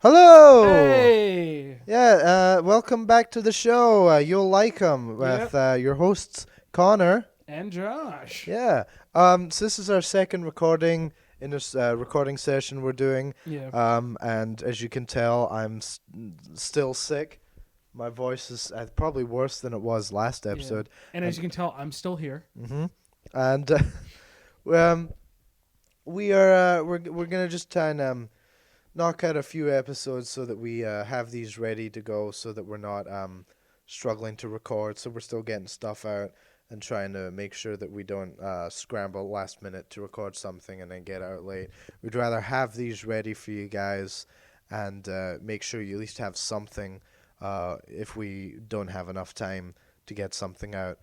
Hello! Hey! Yeah, welcome back to the show. You'll like 'em with Yep. your hosts, Connor. And Josh. Yeah. So this is our second recording in this recording session we're doing. Yeah. And as you can tell, still sick. My voice is probably worse than it was last Yeah. episode. And as And you can tell, I'm still here. hmm and um, we're gonna just try and knock out a few episodes so that we have these ready to go so that we're not struggling to record. So we're still getting stuff out and trying to make sure that we don't scramble last minute to record something and then get out late. We'd rather have these ready for you guys and make sure you at least have something if we don't have enough time to get something out.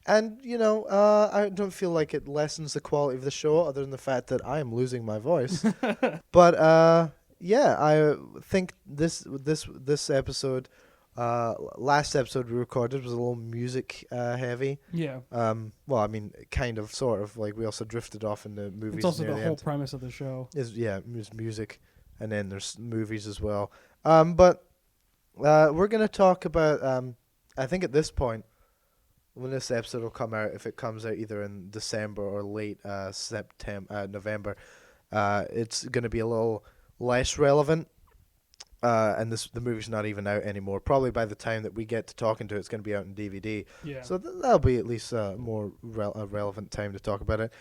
And I don't feel like it lessens the quality of the show, other than the fact that I am losing my voice. But yeah, I think this episode, last episode we recorded was a little music heavy. Yeah. Well, I mean, kind of, sort of. Like we also drifted off into movies It's also near the the whole end. premise of the show. There's music, and then there's movies as well. But we're gonna talk about. I think at this point, when this episode will come out, if it comes out either in December or late September, November, it's going to be a little less relevant. And the movie's not even out anymore. Probably by the time that we get to talking to it, it's going to be out in DVD. Yeah. So that'll be at least a more relevant time to talk about it.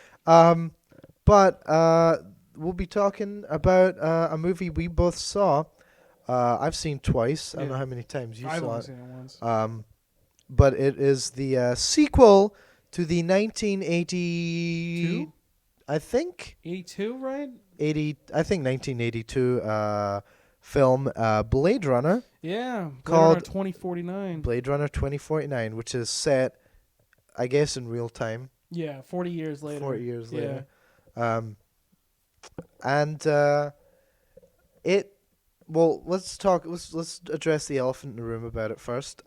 But we'll be talking about a movie we both saw. I've seen twice. I don't know Yeah. how many times you I've saw only it. seen it once. But it is the sequel to the 1980, Two? I think 82, right? 1982 film Blade Runner, Yeah. Called 2049. Blade Runner 2049, which is set, I guess, in real time, Yeah, 40 years later. 40 years Yeah. later. Um, and it. Well, let's talk. Let's address the elephant in the room about it first.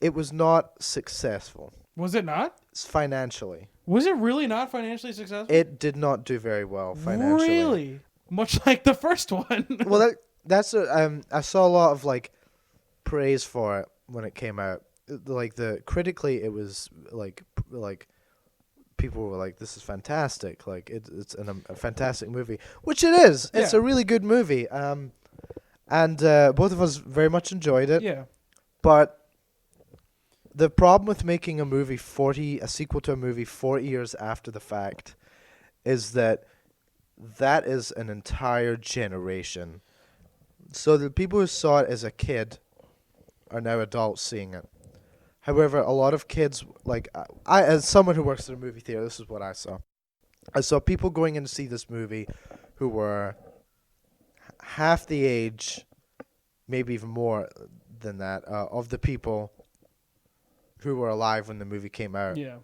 It was not successful. Was it not? Financially. Was it really not financially successful? It did not do very well financially. Really? Much like the first one. Well, I saw a lot of like praise for it when it came out. Like critically, it was like people were like, "This is fantastic!" Like it's a fantastic movie, which it is. It's Yeah. a really good movie. And both of us very much enjoyed it. Yeah. But the problem with making a sequel to a movie 40 years after the fact, is that is an entire generation. So the people who saw it as a kid are now adults seeing it. However, a lot of kids, like I as someone who works in a movie theater, this is what I saw. I saw people going in to see this movie who were half the age, maybe even more than that, of the people who were alive when the movie came out. Yeah.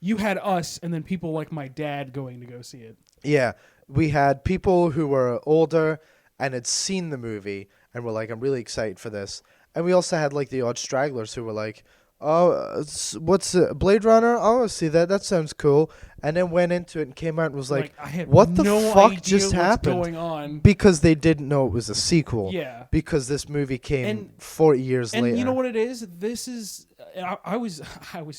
You had us and then people like my dad going to go see it. Yeah, we had people who were older and had seen the movie and were like, "I'm really excited for this." And we also had like the odd stragglers who were like, "Oh, what's Blade Runner? Oh, I see that. That sounds cool." And then went into it and came out and was like, I have "What the no fuck idea just what's happened?" going on. Because they didn't know it was a sequel. Yeah. Because this movie came And- 40 years And later. you know what it is? This is I was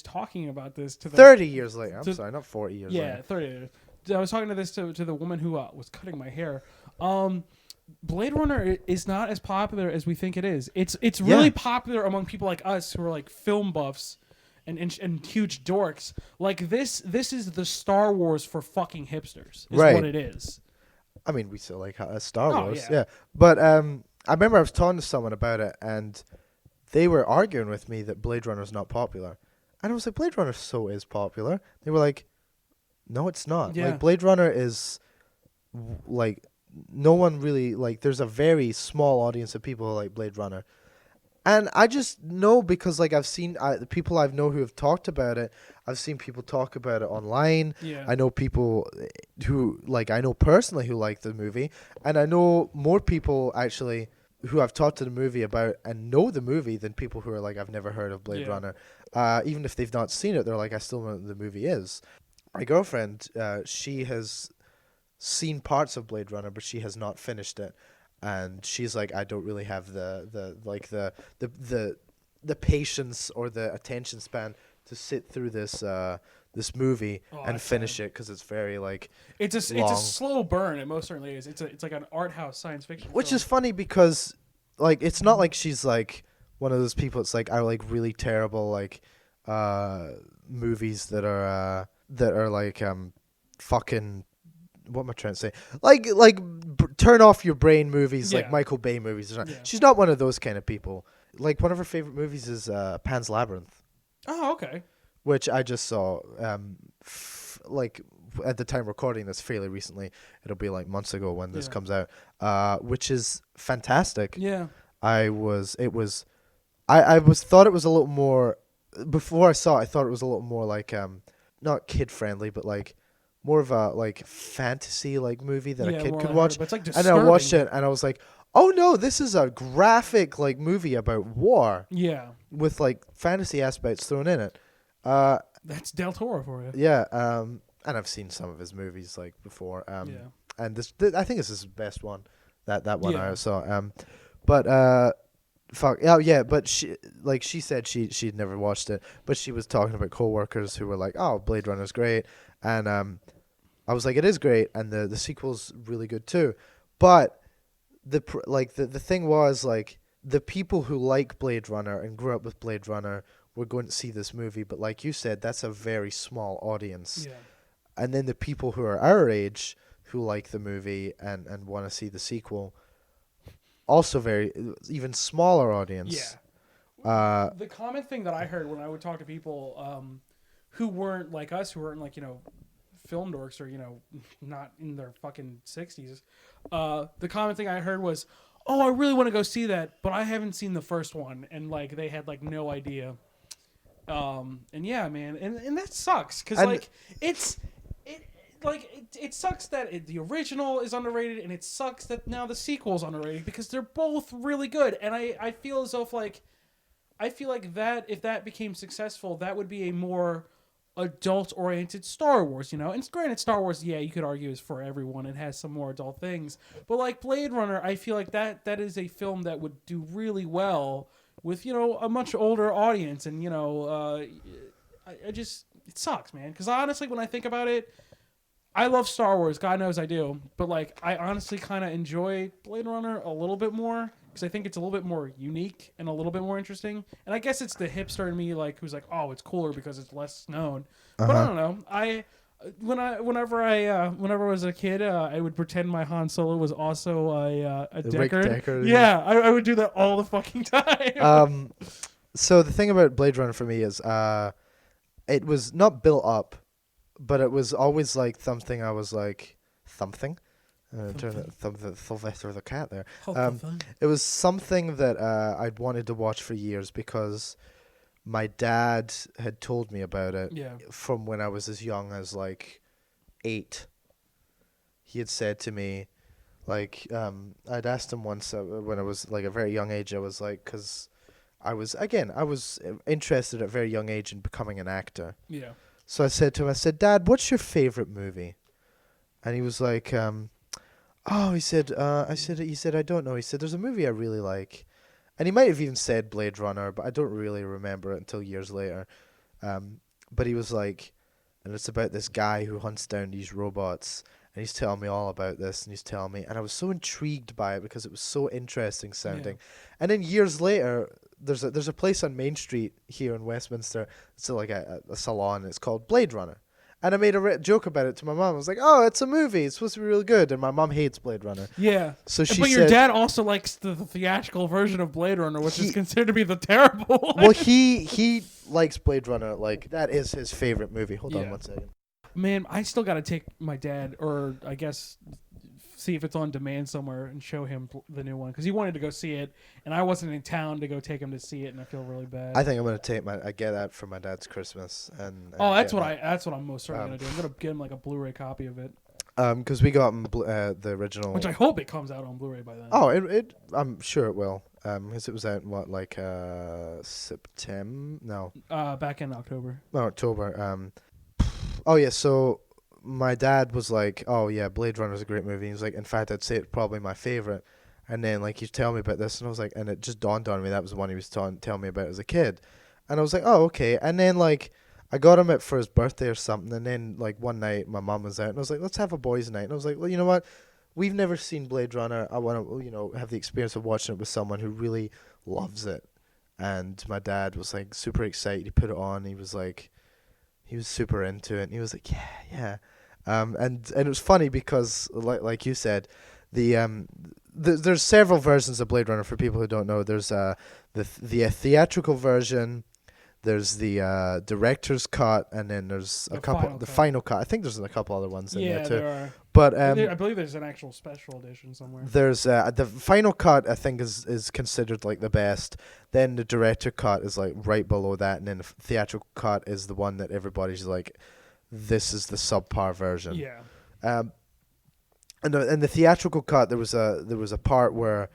talking about this to the 30 years later. I'm to- sorry, not 40 years yeah later. 30. I was talking to this to the woman who was cutting my hair. Blade Runner is not as popular as we think it is. It's really Yeah. popular among people like us who are like film buffs and huge dorks. Like this is the Star Wars for fucking hipsters. Is Right. what it is. I mean, we still like Star Oh, Wars, yeah. yeah. But I remember I was talking to someone about it, and they were arguing with me that Blade Runner is not popular. And I was like, Blade Runner is popular. They were like, no, it's not. Yeah. Like, Blade Runner is, like, no one really, like, there's a very small audience of people who like Blade Runner. And I just know because, like, I've seen the people I know who have talked about it. I've seen people talk about it online. Yeah. I know people who, like, I know personally who like the movie. And I know more people, actually, who I've talked to the movie about and know the movie than people who are like, I've never heard of Blade Yeah. Runner. Even if they've not seen it, they're like, I still know what the movie is. My girlfriend, she has seen parts of Blade Runner, but she has not finished it, and she's like, I don't really have the the patience or the attention span to sit through this movie Oh, and that's finish sad. it because it's very like It's a long. slow burn. It most certainly is. It's like an art house science fiction Which film. is funny because like it's not like she's like one of those people. It's like I like really terrible like uh movies that are like fucking what am I trying to say? Turn off your brain movies like Yeah. Michael Bay movies. Yeah. She's not one of those kind of people. Like one of her favorite movies is Pan's Labyrinth, Oh, okay. which I just saw like at the time recording this fairly recently. It'll be like months ago when this Yeah. comes out. Which is fantastic. Yeah. I was thought it was a little more before I saw it. I thought it was a little more like not kid friendly, but like more of a like fantasy like movie that Yeah, a kid more could lighthearted, watch. but it's like And disturbing. I watched it and I was like, oh no, this is a graphic like movie about war Yeah. with like fantasy aspects thrown in it. That's Del Toro for you. Yeah, and I've seen some of his movies like before. Yeah. And I think this is his best one. That one Yeah. I saw. But fuck. Oh yeah, but she said she'd never watched it, but she was talking about coworkers who were like, "Oh, Blade Runner's great," and I was like, "It is great," and the sequel's really good too, but the thing was like the people who like Blade Runner and grew up with Blade Runner were going to see this movie, but like you said, that's a very small audience, Yeah. and then the people who are our age who like the movie and want to see the sequel, also very even smaller audience. Yeah. Uh, The common thing that I heard when I would talk to people who weren't like us, who weren't like, film dorks or, not in their fucking 60s, the common thing I heard was, oh, I really want to go see that, but I haven't seen the first one. And, like, they had, like, no idea. And yeah, man. And that sucks because, And- like, it sucks that the original is underrated, and it sucks that now the sequel is underrated because they're both really good. And I feel as though I feel like that if that became successful, that would be a more adult-oriented Star Wars, And granted, Star Wars, yeah, you could argue is for everyone. It has some more adult things, but like Blade Runner, I feel like that is a film that would do really well with a much older audience, and I just it sucks, man. Because honestly, when I think about it, I love Star Wars. God knows I do. But, like, I honestly kind of enjoy Blade Runner a little bit more because I think it's a little bit more unique and a little bit more interesting. And I guess it's the hipster in me, like, who's like, oh, it's cooler because it's less known. But I don't know. Whenever I was a kid, I would pretend my Han Solo was also a Rick Deckard. Deckard, Yeah, I would do that all the fucking time. So the thing about Blade Runner for me is, it was not built up, but it was always like something I was like something. Turn it Sylvester the cat there. It was something that I'd wanted to watch for years because my dad had told me about it Yeah. from when I was as young as like 8. He had said to me, like, I'd asked him once when I was like a very young age. I was like, because I was interested at a very young age in becoming an actor. Yeah. So I said to him, Dad, what's your favorite movie? And he was like, oh, he said, he said, I don't know. He said, there's a movie I really like. And he might have even said Blade Runner, but I don't really remember it until years later. But he was like, and it's about this guy who hunts down these robots. And he's telling me all about this, and he's telling me, and I was so intrigued by it because it was so interesting sounding. And then years later, there's a place on Main Street here in Westminster. It's like a salon. It's called Blade Runner, and I made a joke about it to my mom. I was like, "Oh, it's a movie. It's supposed to be really good." And my mom hates Blade Runner. Yeah. So she but said, your dad also likes the theatrical version of Blade Runner, which is considered to be the terrible one. "Well, he likes Blade Runner. Like that is his favorite movie." Hold on one second. Man, I still got to take my dad, or I guess see if it's on demand somewhere and show him the new one because he wanted to go see it, and I wasn't in town to go take him to see it, and I feel really bad. I think I'm gonna I get that for my dad's Christmas, and that's what I'm most certainly gonna do. I'm gonna get him like a Blu-ray copy of it, because we got him the original, which I hope it comes out on Blu-ray by then. Oh, it I'm sure it will. Because it was out in what, like September? No, Back in October. no, October. Oh yeah, so my dad was like, "Oh yeah, Blade Runner is a great movie." He was like, "In fact, I'd say it's probably my favorite." And then like he's telling me about this, and I was like, and it just dawned on me that was the one he was telling me about as a kid, and I was like, "Oh okay." And then like I got him it for his birthday or something, and then like one night my mom was out, and I was like, "Let's have a boys' night." And I was like, "Well, you know what? We've never seen Blade Runner. I want to have the experience of watching it with someone who really loves it." And my dad was like super excited. He put it on. He was like, he was super into it. And he was like, yeah, yeah. And it was funny because like you said, there's several versions of Blade Runner for people who don't know. There's the theatrical version. There's the director's cut, and then there's the final cut. I think there's a couple other ones in there too. There are. But I believe there's an actual special edition somewhere. There's the final cut. I think is considered like the best. Then the director cut is like right below that, and then the theatrical cut is the one that everybody's like, this is the subpar version. Yeah. And in the theatrical cut, there was a part where,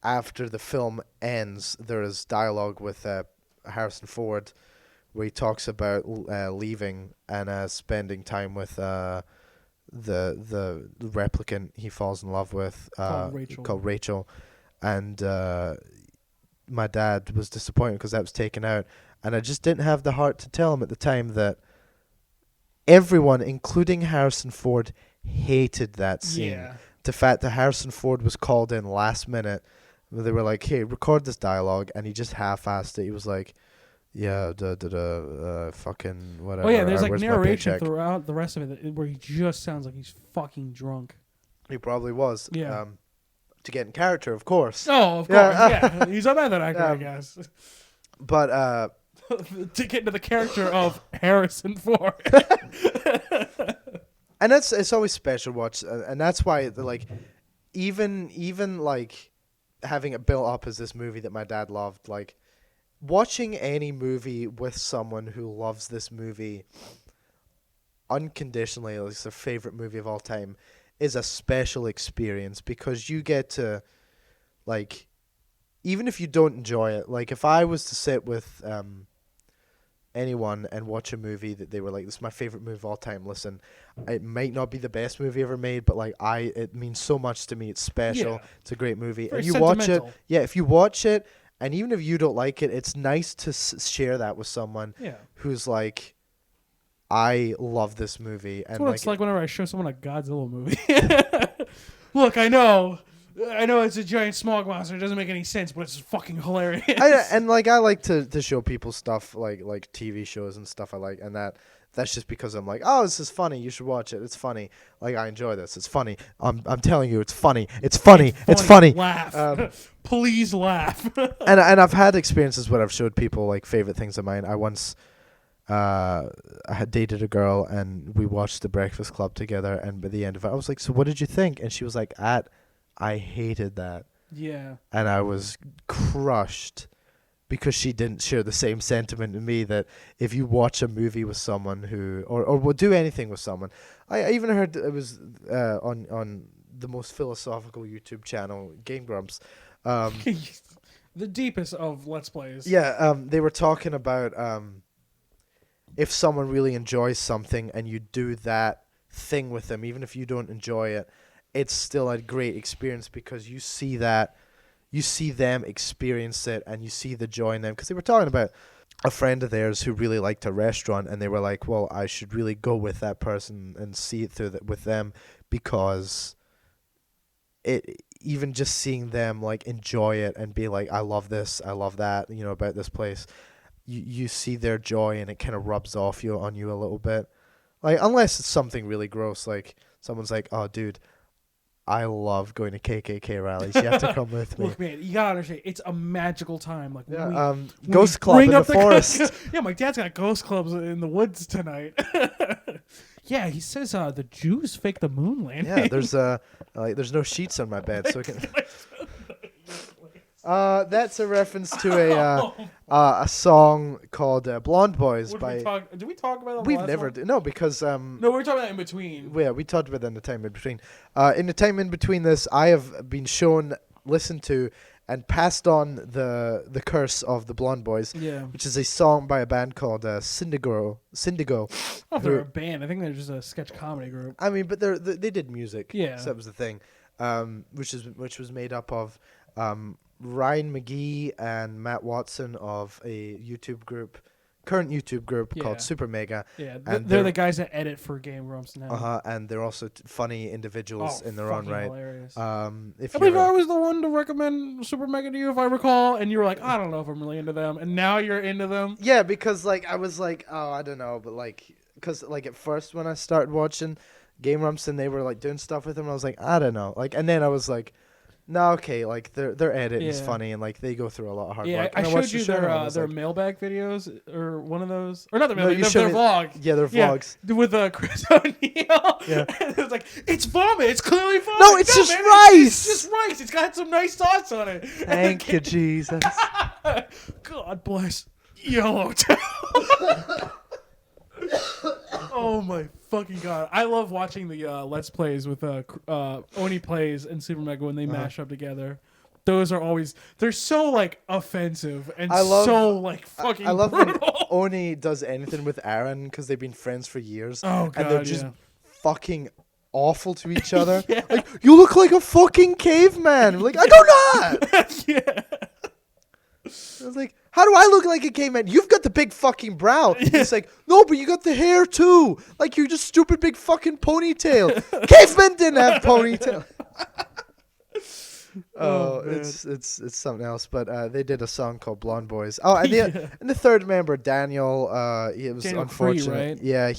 after the film ends, there is dialogue with Harrison Ford, where he talks about leaving and spending time with the replicant he falls in love with, called Rachel, and my dad was disappointed because that was taken out, and I just didn't have the heart to tell him at the time that everyone, including Harrison Ford, hated that scene. Yeah. The fact that Harrison Ford was called in last minute, they were like, "Hey, record this dialogue," and he just half-assed it. He was like, "Yeah, fucking whatever." Oh yeah, there's like where's my narration paycheck? throughout the rest of it where he just sounds like he's fucking drunk. He probably was. Yeah. To get in character, of course. Oh, of course. Yeah, he's a method actor, I guess. But to get into the character of Harrison Ford. and it's always special to watch, and that's why like even like having it built up as this movie that my dad loved, like watching any movie with someone who loves this movie unconditionally, like it's their favorite movie of all time, is a special experience because you get to, like, even if you don't enjoy it, like if I was to sit with anyone and watch a movie that they were like, "This is my favorite movie of all time," listen, it might not be the best movie ever made, but like it means so much to me. It's special. Yeah. It's a great movie. Very and you watch it, sentimental. if you watch it, and even if you don't like it, it's nice to share that with someone who's like, "I love this movie." And that's what it's like whenever I show someone a Godzilla movie. Look, I know it's a giant smog monster. It doesn't make any sense, but it's fucking hilarious. I like to show people stuff like TV shows and stuff I like, and that's just because I'm like, "Oh, this is funny. You should watch it. It's funny. Like, I enjoy this. It's funny. I'm telling you, it's funny. It's funny. It's funny. Laugh. Please laugh." and I've had experiences where I've showed people like favorite things of mine. I once I had dated a girl and we watched The Breakfast Club together, and by the end of it I was like, "So what did you think?" And she was like, I hated that." Yeah. And I was crushed because she didn't share the same sentiment in me, that if you watch a movie with someone who, or will do anything with someone. I even heard it was on the most philosophical YouTube channel, Game Grumps. The deepest of Let's Plays. Yeah, they were talking about if someone really enjoys something and you do that thing with them, even if you don't enjoy it, it's still a great experience because you see them experience it and you see the joy in them. Because they were talking about a friend of theirs who really liked a restaurant, and they were like, "Well, I should really go with that person and see it through with them, because even just seeing them like enjoy it and be like, I love this, I love that, about this place, you see their joy and it kind of rubs off on you a little bit. Like, unless it's something really gross, like someone's like, "Oh, dude, I love going to KKK rallies. You have to come with me." Look, man, you gotta understand, it's a magical time. Like, Ghost Club in the forest. Yeah, my dad's got ghost clubs in the woods tonight. Yeah, he says the Jews faked the moon landing. Yeah, there's no sheets on my bed, so we can. That's a reference to a song called "Blonde Boys" Did by. we talk about that? We've never no, because No, we were talking about in between. Yeah, we talked about that in the time in between. In the time in between this, I have been listened to, and passed on the curse of the Blonde Boys, Yeah. which is a song by a band called Syndigo. Syndigo. I don't know if they're a band. I think they're just a sketch comedy group. I mean, but they did music. Yeah. So that was the thing. Which was made up of Ryan McGee and Matt Watson of a current YouTube group called SuperMega. Yeah, and they're the guys that edit for Game Grumps now. And they're also funny individuals in their own right. Hilarious. I believe I was the one to recommend Supermega to you, if I recall, and you were like, I don't know if I'm really into them, and now you're into them. Yeah, because like I was like, oh, I don't know, but like, because like at first when I started watching Game Grumps and they were like doing stuff with them, I was like, I don't know, like, and then I was like, no, okay, like their edit is funny and like they go through a lot of hard work. I showed you their mailbag videos or one of those, or not their mailbag, their vlog. Yeah, their vlogs with Chris O'Neill. Yeah, and it was like, it's vomit. It's clearly vomit. No, it's just rice. It's just rice. It's got some nice sauce on it. Thank you, Jesus. God bless Yellowtail. Oh my fucking god! I love watching the Let's Plays with Oni Plays and SuperMega when they mash up together. Those are always they're so like offensive and so like fucking. I love brutal. when Oni does anything with Aaron because they've been friends for years. Oh god, and they're just fucking awful to each other. Yeah. Like, you look like a fucking caveman. Like, I do not. Yeah. I was like, how do I look like a caveman? You've got the big fucking brow. Yeah. It's like, no, but you got the hair too. Like, you're just stupid big fucking ponytail. Cavemen didn't have ponytail. It's something else. But they did a song called Blonde Boys. Oh, and the third member, Daniel, it was Daniel unfortunate. Cree, right? Yeah,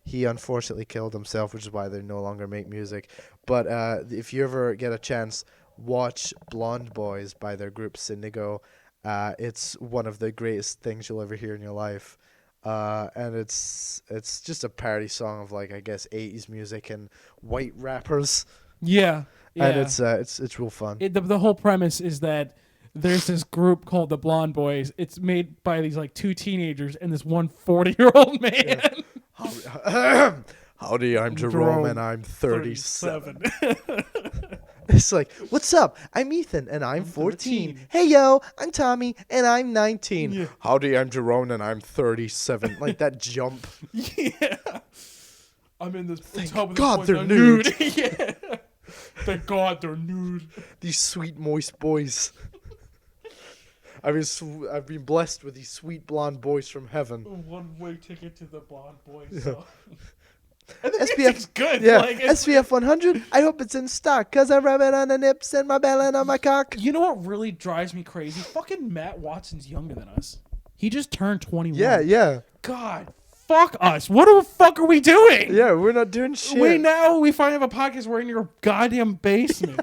he unfortunately killed himself, which is why they no longer make music. But if you ever get a chance, watch Blonde Boys by their group Syndigo. It's one of the greatest things you'll ever hear in your life. And it's just a parody song of like, I guess, 80s music and white rappers. Yeah. And it's real fun. The whole premise is that there's this group called the Blonde Boys. It's made by these like two teenagers and this one 40-year-old man. Yeah. Howdy, I'm Jerome and I'm 37. It's like, what's up? I'm Ethan and I'm 14. Hey, yo, I'm Tommy and I'm 19. Yeah. Howdy, I'm Jerome and I'm 37. Like that jump. Yeah. I'm in this. Thank God they're nude. Yeah. Thank God they're nude. These sweet, moist boys. I've been blessed with these sweet blonde boys from heaven. One-way ticket to the Blonde Boys. Yeah. So. And the SPF's good. Yeah, like, SPF 100. I hope it's in stock because I rub it on the nips and my belly and on my cock. You know what really drives me crazy? Fucking Matt Watson's younger than us. He just turned 21. Yeah. God, fuck us. What the fuck are we doing? Yeah, we're not doing shit. We finally have a podcast. We're in your goddamn basement.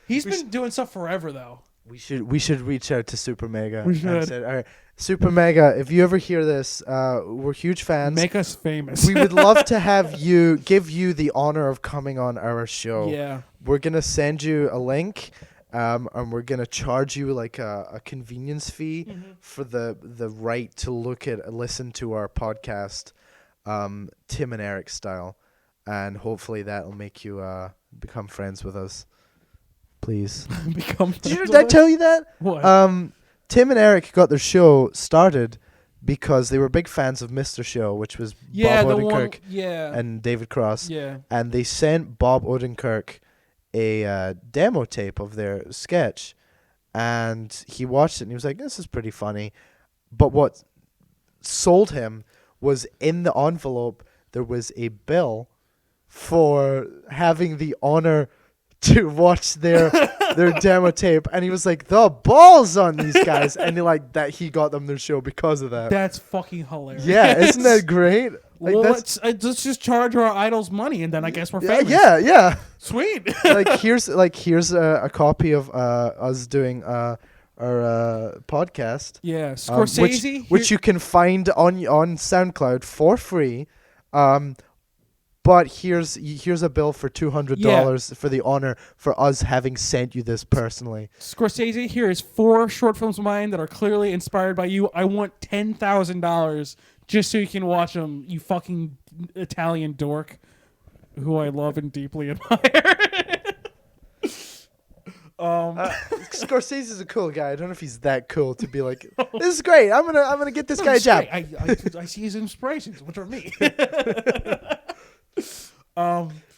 He's been doing stuff forever though. We should reach out to SuperMega. We should. And say, all right, SuperMega, if you ever hear this, we're huge fans. Make us famous. We would love to give you the honor of coming on our show. Yeah. We're gonna send you a link, and we're gonna charge you like a convenience fee for the right to listen to our podcast, Tim and Eric style, and hopefully that'll make you become friends with us. Please. Did I tell you that? What? Tim and Eric got their show started because they were big fans of Mr. Show, which was Bob Odenkirk and David Cross. Yeah. And they sent Bob Odenkirk a demo tape of their sketch, and he watched it and he was like, "This is pretty funny." But what sold him was in the envelope there was a bill for having the honor to watch their demo tape, and he was like, the balls on these guys, and he got them their show because of that. That's fucking hilarious. Yeah, isn't that great? Like, well, let's just charge our idols money, and then I guess we're famous. Yeah. Sweet. here's a copy of us doing our podcast. Yeah, Scorsese, which you can find on SoundCloud for free. But here's a bill for $200 for the honor for us having sent you this personally. Scorsese, here is 4 short films of mine that are clearly inspired by you. I want $10,000 just so you can watch them, you fucking Italian dork, who I love and deeply admire. Scorsese's a cool guy. I don't know if he's that cool to be like, this is great. I'm gonna get this guy a job. I see his inspirations, which are me.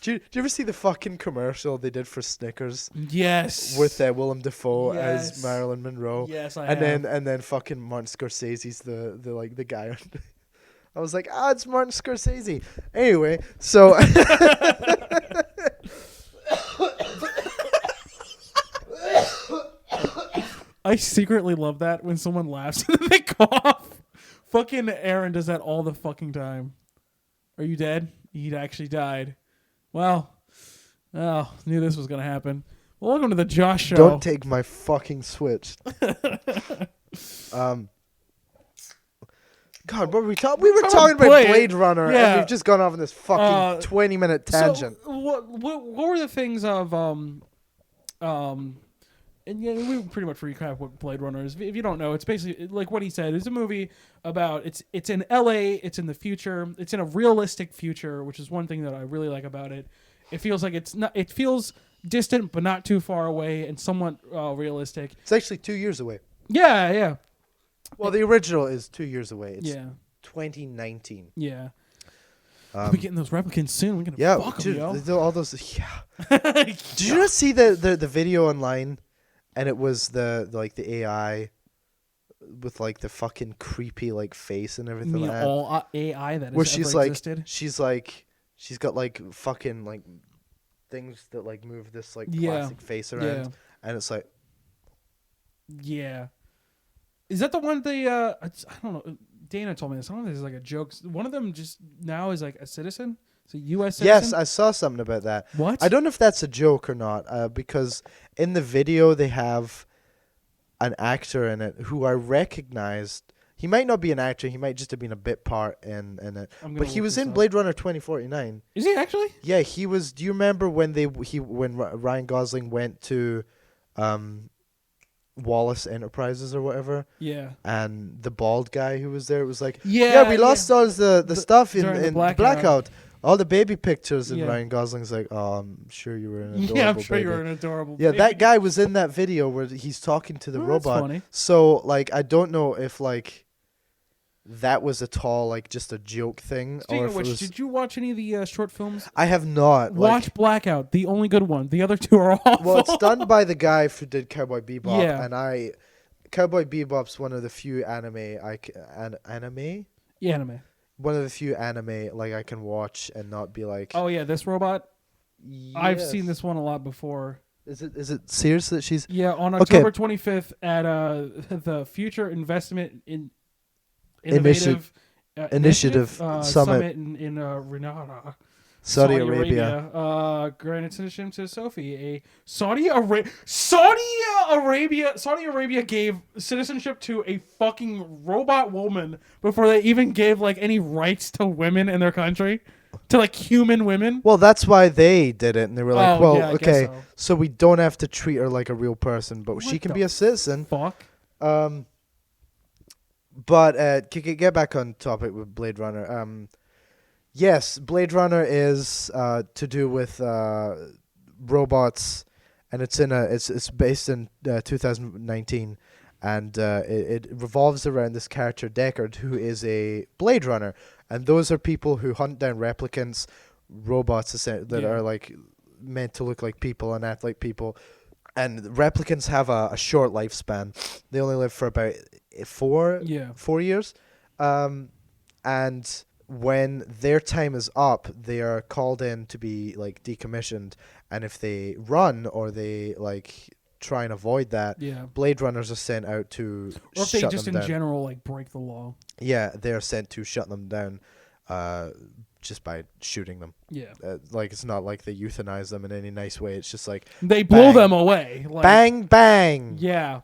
Do you ever see the fucking commercial they did for Snickers Yes. with Willem Dafoe Yes. as Marilyn Monroe? Yes, I and have. then fucking Martin Scorsese's the guy. I was like, it's Martin Scorsese. Anyway, so I secretly love that when someone laughs and they cough. Fucking Aaron does that all the fucking time. Are you dead? He actually died. Well, knew this was gonna happen. Well, welcome to the Josh Show. don't take my fucking switch. God, what were we talking? We were talking about Blade Runner, Yeah. and we've just gone off on this fucking 20-minute tangent. So, what were the things of and yeah, we pretty much recap what Blade Runner is. If you don't know, it's basically like what he said. It's a movie about it's in LA. It's in the future. It's in a realistic future, which is one thing that I really like about it. It feels like it's not. It feels distant, but not too far away, and somewhat realistic. It's actually 2 years away. Yeah. Well, the original is 2 years away. It's 2019. Yeah. We'll be getting those replicants soon. We're gonna fuck dude, them, yo. all those. Yeah. Did you not see the video online? And it was the AI with like the fucking creepy like face and everything like that. All AI that Where has she's ever like, existed. she's got like fucking like things that like move this like plastic face around, and it's like, yeah. Is that the one I don't know. Dana told me this. I don't know if this is like a joke. One of them just now is like a citizen. It's a U.S. citizen. yes, I saw something about that. What? I don't know if that's a joke or not, because in the video they have an actor in it who I recognized. He might not be an actor. He might just have been a bit part in it. But he was in Blade Runner 2049. Is he actually? Yeah, he was. Do you remember when when Ryan Gosling went to Wallace Enterprises or whatever? Yeah. And the bald guy who was there was like, yeah, we lost all the stuff in the blackout. All the baby pictures, and Yeah. Ryan Gosling's like, I'm sure you were an adorable Yeah, I'm sure baby. you were an adorable Yeah, baby. that guy was in that video where he's talking to the Oh, that's robot. funny. So, like, I don't know if, like, that was at all, like, just a joke thing. Speaking or of if which, it was... did you watch any of the short films? I have not. Watch Blackout, the only good one. The other two are awful. Well, it's done by the guy who did Cowboy Bebop, Yeah. and Cowboy Bebop's one of the few anime Anime. one of the few anime like I can watch and not be like, Oh yeah, this robot. I've yes. seen this one a lot before. Is it serious that she's Yeah, on Okay. October 25th at the Future Investment in Innovative Initiative Summit in Granada, Saudi Arabia. Granted citizenship to Sophie. Saudi Arabia gave citizenship to a fucking robot woman before they even gave like any rights to women in their country, to like human women. Well, that's why they did it, and they were like, Oh, yeah, I guess okay, so we don't have to treat her like a real person, but she What can the be a citizen. Fuck. But get back on topic with Blade Runner. Yes, Blade Runner is to do with robots, and it's based in 2019, and it revolves around this character Deckard, who is a Blade Runner, and those are people who hunt down replicants, robots that are like meant to look like people and act like people. And replicants have a short lifespan. They only live for about 4 years. And when their time is up, they are called in to be like decommissioned. And if they run or they like try and avoid that, Blade Runners are sent out to or if shut they just them in down. general like break the law. Yeah, they are sent to shut them down. Just by shooting them. Yeah. Like, it's not like they euthanize them in any nice way. It's just like... They blow them away. Like, bang, bang! Yeah.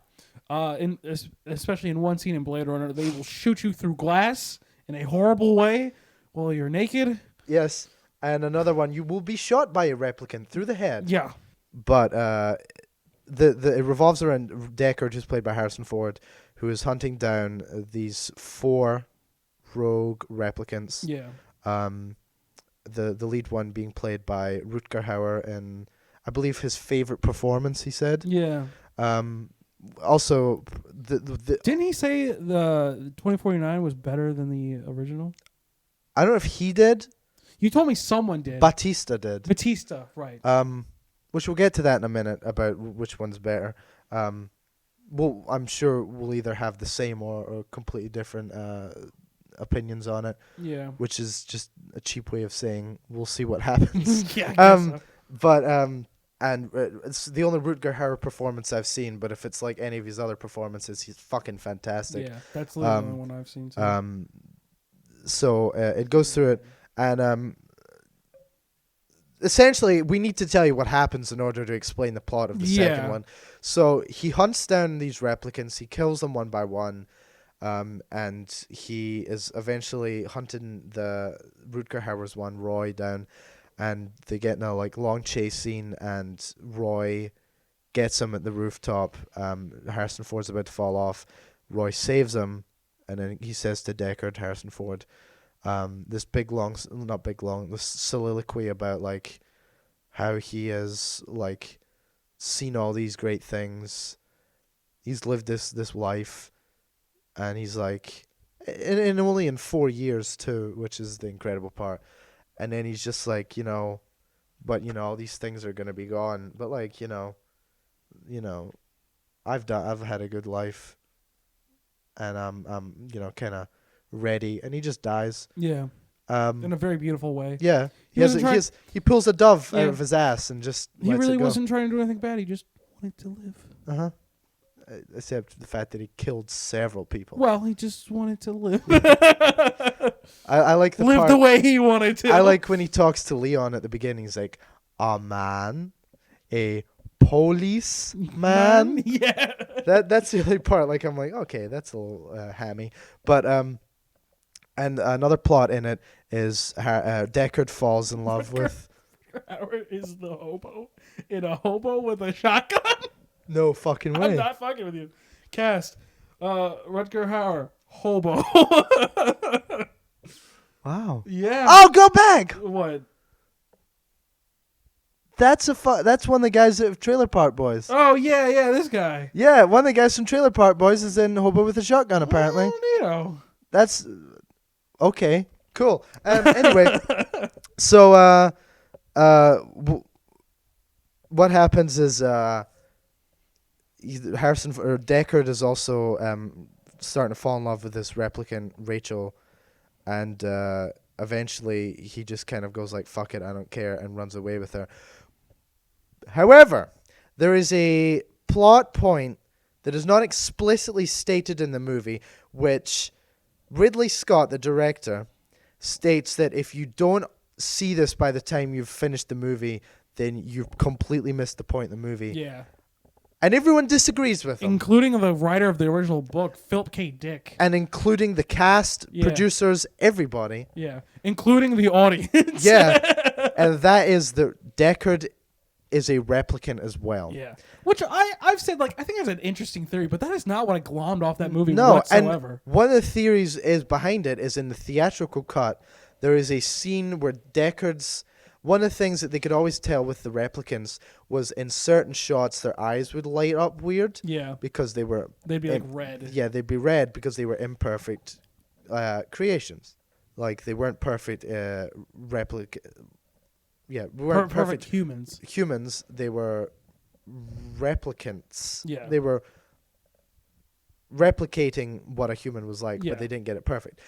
Especially in one scene in Blade Runner, they will shoot you through glass in a horrible way while you're naked. Yes. And another one, you will be shot by a replicant through the head. Yeah. But it revolves around Deckard, who's played by Harrison Ford, who is hunting down these 4 rogue replicants. Yeah. The lead one being played by Rutger Hauer in I believe his favorite performance. He said. Yeah. Also, the Didn't he say the 2049 was better than the original? I don't know if he did. You told me someone did. Batista did. Batista, right? Which we'll get to that in a minute about which one's better. Well, I'm sure we'll either have the same or completely different opinions on it. Yeah. Which is just a cheap way of saying we'll see what happens. Yeah. I guess so. But and it's the only Rutger Hauer performance I've seen. But if it's like any of his other performances, he's fucking fantastic. Yeah, that's the only one I've seen too. So it goes through it, and essentially we need to tell you what happens in order to explain the plot of the second one. So he hunts down these replicants, he kills them one by one, and he is eventually hunting the Rutger Hauer's one, Roy, down, and they get in a like long chase scene, and Roy gets him at the rooftop. Harrison Ford's about to fall off. Roy saves him, and then he says to Deckard, Harrison Ford, this this soliloquy about like how he has like seen all these great things. He's lived this life, and he's like, and only in 4 years too, which is the incredible part. And then he's just like, but all these things are gonna be gone. But like, I've had a good life, and I'm kind of ready. And he just dies. Yeah. In a very beautiful way. Yeah. He pulls a dove out of his ass and just he really it go. wasn't trying to do anything bad. He just wanted to live. Except the fact that he killed several people. Well, he just wanted to live. I like the live part, the way he wanted to. I like when he talks to Leon at the beginning. He's like, a man, a police man. Yeah. That's the only part. Like, I'm like, okay, that's a little hammy. But and another plot in it is Deckard falls in love with. Howard is the hobo in a hobo with a shotgun. No fucking way. I'm not fucking with you. Cast, Rutger Hauer, hobo. Wow. Yeah. Oh, go back. What? That's one of the guys of Trailer Park Boys. Oh yeah, this guy. Yeah, one of the guys from Trailer Park Boys is in Hobo with a Shotgun. Apparently. Oh, That's okay. Cool. Anyway, so what happens is Deckard is also starting to fall in love with this replicant Rachel, and eventually he just kind of goes like, "Fuck it, I don't care," and runs away with her. However, there is a plot point that is not explicitly stated in the movie, which Ridley Scott, the director, states that if you don't see this by the time you've finished the movie, then you've completely missed the point of the movie. yeah. And everyone disagrees with him. Including the writer of the original book, Philip K. Dick. And including the cast, producers, everybody. Yeah. Including the audience. Yeah. And that is Deckard is a replicant as well. Yeah. Which I've said, like, I think it's an interesting theory, but that is not what I glommed off that movie No, whatsoever. And one of the theories is behind it is in the theatrical cut, there is a scene where Deckard's... One of the things that they could always tell with the replicants was in certain shots their eyes would light up weird. Yeah. Because they were... They'd be like red. Yeah, they'd be red because they were imperfect creations. Like, they weren't perfect Yeah, we weren't perfect humans. Humans, they were replicants. Yeah. They were replicating what a human was like, but they didn't get it perfect.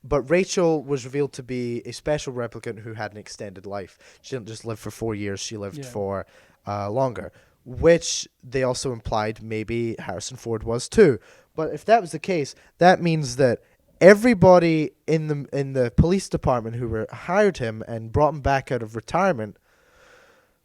But Rachel was revealed to be a special replicant who had an extended life. She didn't just live for 4 years, she lived for longer, which they also implied maybe Harrison Ford was too. But if that was the case, that means that everybody in the police department who hired him and brought him back out of retirement,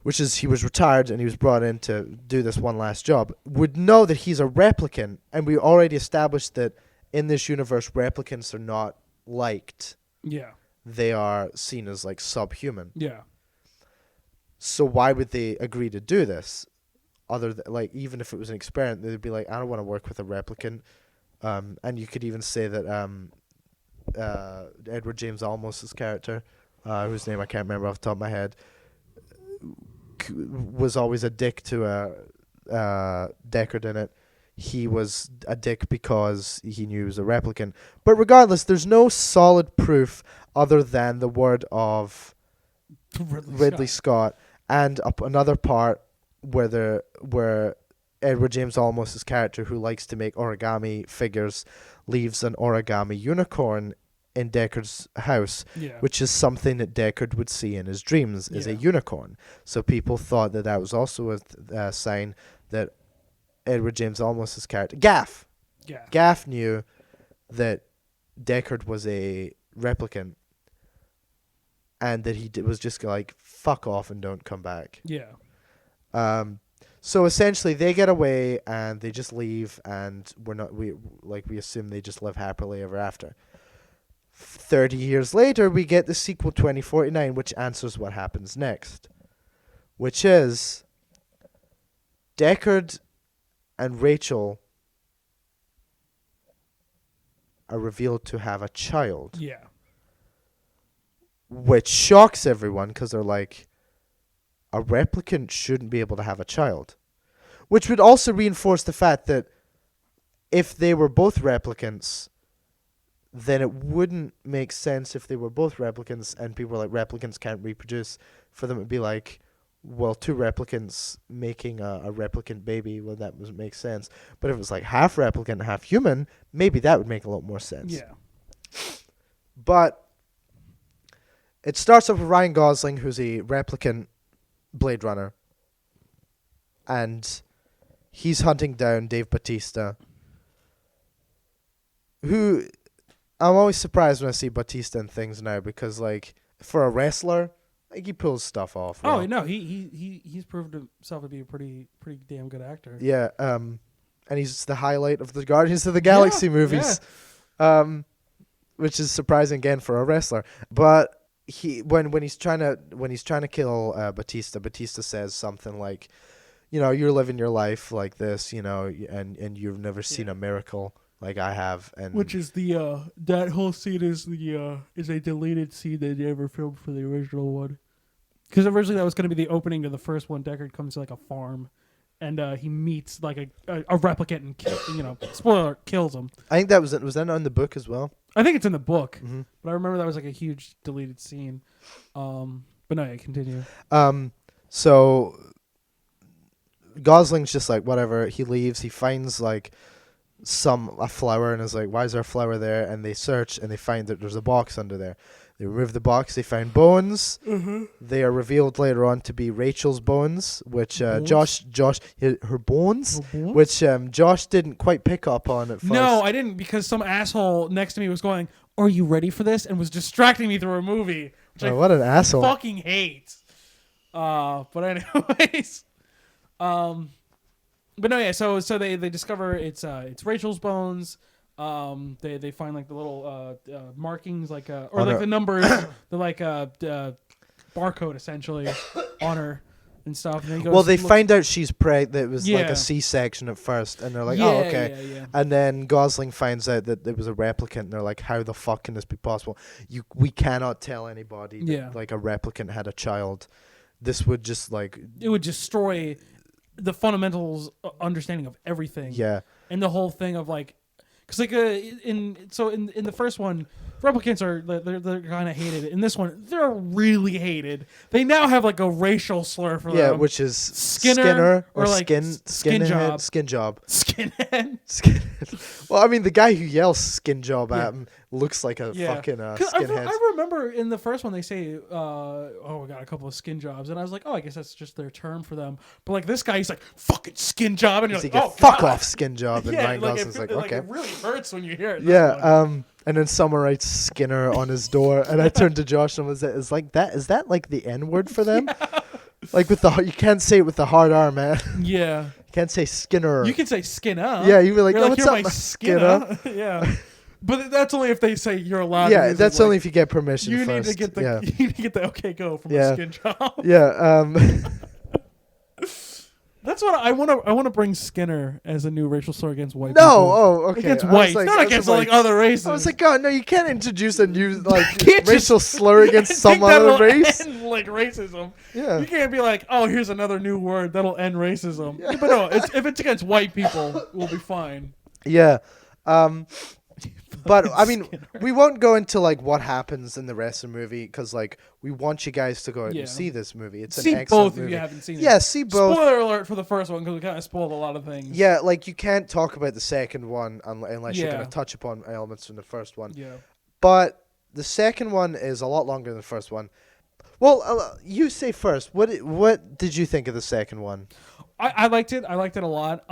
which is he was retired and he was brought in to do this one last job, would know that he's a replicant. And we already established that in this universe, replicants are not liked. Yeah. They are seen as like subhuman. Yeah. So why would they agree to do this? Other than, like, even if it was an experiment, they'd be like, I don't want to work with a replicant. And you could even say that Edward James Olmos's character, whose name I can't remember off the top of my head, Luke was always a dick to Deckard in it. He was a dick because he knew he was a replicant. But regardless, there's no solid proof other than the word of Ridley Scott and another part where Edward James Olmos's character, who likes to make origami figures, leaves an origami unicorn in Deckard's house, which is something that Deckard would see in his dreams, is a unicorn. So people thought that was also a sign that Edward James Olmos's character, Gaff knew that Deckard was a replicant, and that he was just like, fuck off and don't come back. Yeah. So essentially, they get away and they just leave, and we assume they just live happily ever after. 30 years later, we get the sequel 2049, which answers what happens next, which is Deckard and Rachel are revealed to have a child. Yeah. Which shocks everyone because they're like, a replicant shouldn't be able to have a child. Which would also reinforce the fact that if they were both replicants, then it wouldn't make sense if they were both replicants and people were like, replicants can't reproduce, for them to be like, well, two replicants making a replicant baby, well, that doesn't make sense. But if it was like half replicant, half human, maybe that would make a lot more sense. Yeah. But it starts off with Ryan Gosling, who's a replicant Blade Runner. And he's hunting down Dave Bautista, who I'm always surprised when I see Bautista in things now, because like for a wrestler, like he pulls stuff off. Oh well. no, he's proved himself to be a pretty damn good actor. Yeah, and he's the highlight of the Guardians of the Galaxy movies, which is surprising again for a wrestler. But when he's trying to kill Batista says something like, you know, you're living your life like this, you know, and you've never seen a miracle like I have, and which is the that whole scene is a deleted scene they never filmed for the original one, because originally that was going to be the opening to the first one. Deckard comes to like a farm, and he meets like a replicant and spoiler, kills him. I think that was that on the book as well? I think it's in the book, mm-hmm. but I remember that was like a huge deleted scene. But no, yeah, continue. So Gosling's just like, whatever. He leaves. He finds like a flower and is like, why is there a flower there? And they search and they find that there's a box under there. They remove the box. They find bones. Mm-hmm. They are revealed later on to be Rachel's bones, which Josh, her bones, which Josh didn't quite pick up on at first. No, I didn't, because some asshole next to me was going, "Are you ready for this?" and was distracting me through a movie. Which what an asshole! Fucking hate. But anyways, but no, yeah. So they discover it's Rachel's bones. They find like the little markings, like or like the numbers, the like barcode essentially on her and stuff. And then he goes, they find out she's pregnant. That it was like a C-section at first, and they're like, "Oh, okay." Yeah. And then Gosling finds out that it was a replicant, and they're like, "How the fuck can this be possible? We cannot tell anybody that like a replicant had a child. This would just like it would destroy the fundamentals understanding of everything." Yeah, and the whole thing of like. Because like in the first one, replicants are they're kind of hated. In this one, they're really hated. They now have like a racial slur for them. Yeah, which is Skinner or like skin job. Skinhead. Well, I mean, the guy who yells skin job at him looks like a fucking skinhead. I remember in the first one they say, "Oh, we got a couple of skin jobs," and I was like, "Oh, I guess that's just their term for them." But like this guy, he's like, "Fucking skin job," and you're like, "Oh, fuck off, skin job." And Ryan Gosling's like, "Okay." It really hurts when you hear it. And then someone writes Skinner on his door, and I turned to Josh and was like, "Is that like the N word for them?" Like with you can't say it with the hard R, man. Yeah. You can't say Skinner. You can say Skinner. Yeah, you were like, "Oh, what's up, Skinner?" Yeah. But that's only if they say you're allowed. Yeah, to that's only if you get permission. You first. need to get the you need to get the okay go from a skin job. Yeah. That's what I want to. I want to bring Skinner as a new racial slur against white No, people. oh, okay. Against I was whites, like- I not was against like- other races. I was like, God, no, you can't introduce a new Can't racial just- slur against I some think other that'll race. end, like racism. Yeah. You can't be like, oh, here's another new word that'll end racism. Yeah. But no, if it's against white people, we'll be fine. Yeah. But I mean, Skinner. we won't go into like what happens in the rest of the movie because like we want you guys to go out Yeah. and see this movie. It's See an excellent both movie. if you haven't seen it. Yeah, see both. Spoiler alert for the first one because we kind of spoiled a lot of things. Yeah, like you can't talk about the second one unless you're Yeah. going to touch upon elements from the first one. Yeah. But the second one is a lot longer than the first one. Well, you say first. What did you think of the second one? I liked it. I liked it a lot.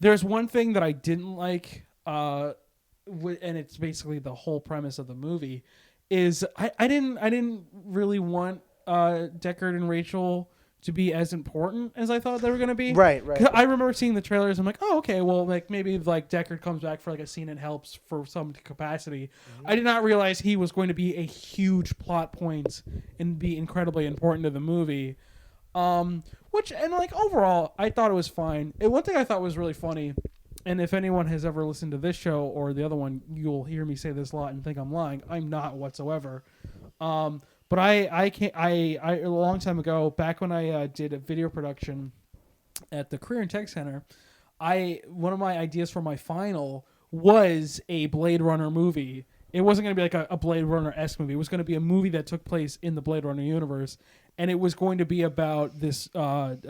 There's one thing that I didn't like, and it's basically the whole premise of the movie, is I didn't really want Deckard and Rachel to be as important as I thought they were going to be. Right. 'Cause I remember seeing the trailers. I'm like, oh, okay, well, like maybe like Deckard comes back for like a scene and helps for some capacity. I did not realize he was going to be a huge plot point and be incredibly important to the movie. Which and like overall, I thought it was fine. And one thing I thought was really funny, and if anyone has ever listened to this show or the other one, you'll hear me say this a lot and think I'm lying. I'm not whatsoever. But I can't. I a long time ago, back when I did a video production at the Career and Tech Center, one of my ideas for my final was a Blade Runner movie. It wasn't going to be like a Blade Runner-esque movie. It was going to be a movie that took place in the Blade Runner universe, and it was going to be about this Blade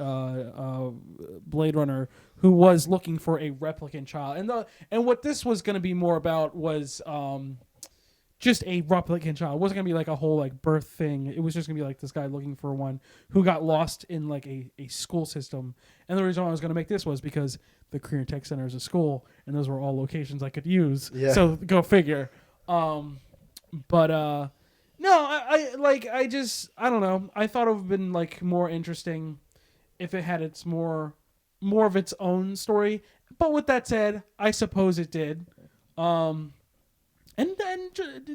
Runner who was looking for a replicant child. And what this was going to be more about was just a replicant child. It wasn't going to be like a whole like birth thing. It was just going to be like this guy looking for one who got lost in like a school system. And the reason why I was going to make this was because the Career and Tech Center is a school, and those were all locations I could use. Yeah. So go figure. No, I don't know. I thought it would have been like more interesting if it had its more of its own story. But with that said, I suppose it did. And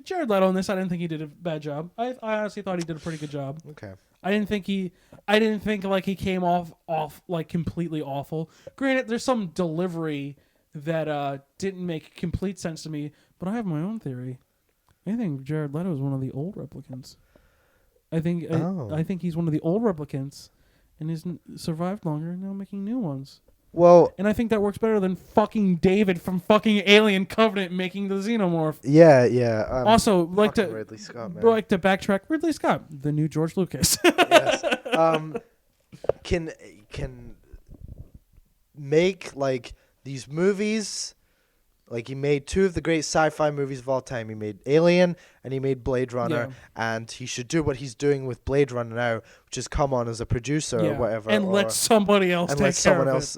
Jared Leto in this, I didn't think he did a bad job. I honestly thought he did a pretty good job. Okay. I didn't think like he came off like completely awful. Granted, there's some delivery that didn't make complete sense to me, but I have my own theory. I think Jared Leto is one of the old replicants. I think he's one of the old replicants, and he's survived longer and now making new ones. Well, And I think that works better than fucking David from fucking Alien Covenant making the xenomorph. yeah. Also, Ridley Scott, man. like to backtrack, Ridley Scott, the new George Lucas. Yes. Can make like these movies. Like he made two of the great sci-fi movies of all time. He made Alien and he made Blade Runner, and he should do what he's doing with Blade Runner now, which is come on as a producer or whatever, and let somebody else and take let someone care of else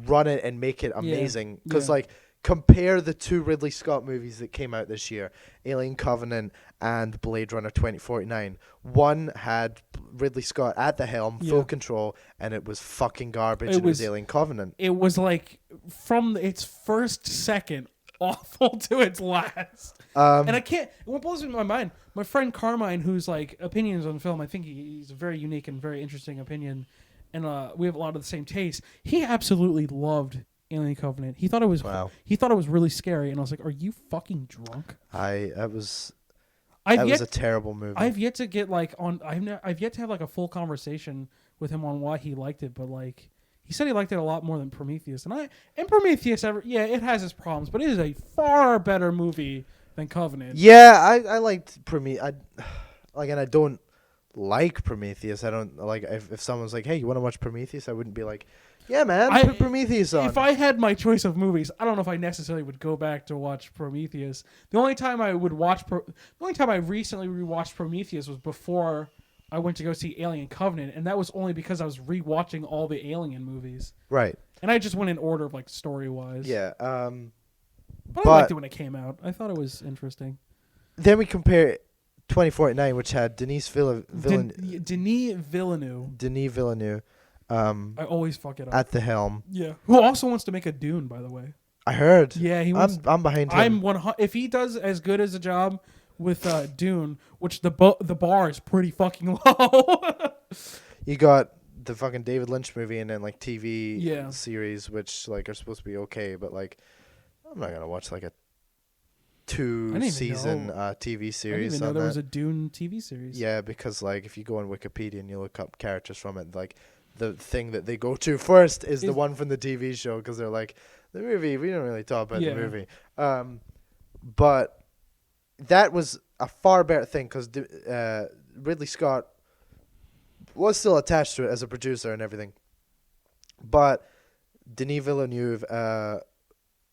run it and make it amazing. Because Yeah. like compare the two Ridley Scott movies that came out this year, Alien Covenant and Blade Runner 2049. One had Ridley Scott at the helm, full control, and it was fucking garbage. It was Alien Covenant. It was like from its first second awful to its last. And I can't. What blows my mind, my friend Carmine, who's like opinions on film, I think he's a very unique and very interesting opinion, and we have a lot of the same taste. He absolutely loved Alien Covenant. He thought it was He thought it was really scary, and I was like, "Are you fucking drunk?" That was a terrible movie. I've yet to get like on. I've yet to have like a full conversation with him on why he liked it, but like he said he liked it a lot more than Prometheus, and Prometheus it has its problems, but it is a far better movie than Covenant. Yeah, I liked Prometheus. And I don't like Prometheus. I don't like if someone's like, "Hey, you want to watch Prometheus?" I wouldn't be like, "Yeah, man, put Prometheus on." If I had my choice of movies, I don't know if I necessarily would go back to watch Prometheus. The only time I would watch, the only time I recently rewatched Prometheus was before I went to go see Alien Covenant, and that was only because I was rewatching all the Alien movies. Right. And I just went in order of like story wise. Yeah. But I liked it when it came out. I thought it was interesting. Then we compare 2049, which had Denis Villeneuve. Denis Villeneuve. I always fuck it up. At the helm. Yeah. Who also wants to make a Dune, by the way. I heard. Yeah, he wants. I'm behind him. If he does as good as a job with Dune, which the bar is pretty fucking low. You got the fucking David Lynch movie and then like TV Yeah. series, which like are supposed to be okay, but like I'm not gonna watch like a I didn't even 2-season know. TV I didn't series even know on there that. was a Dune TV series. Yeah, because like if you go on Wikipedia and you look up characters from it, like the thing that they go to first is the one from the TV show, because they're like, the movie, we don't really talk about the movie. But that was a far better thing, because Ridley Scott was still attached to it as a producer and everything. But Denis Villeneuve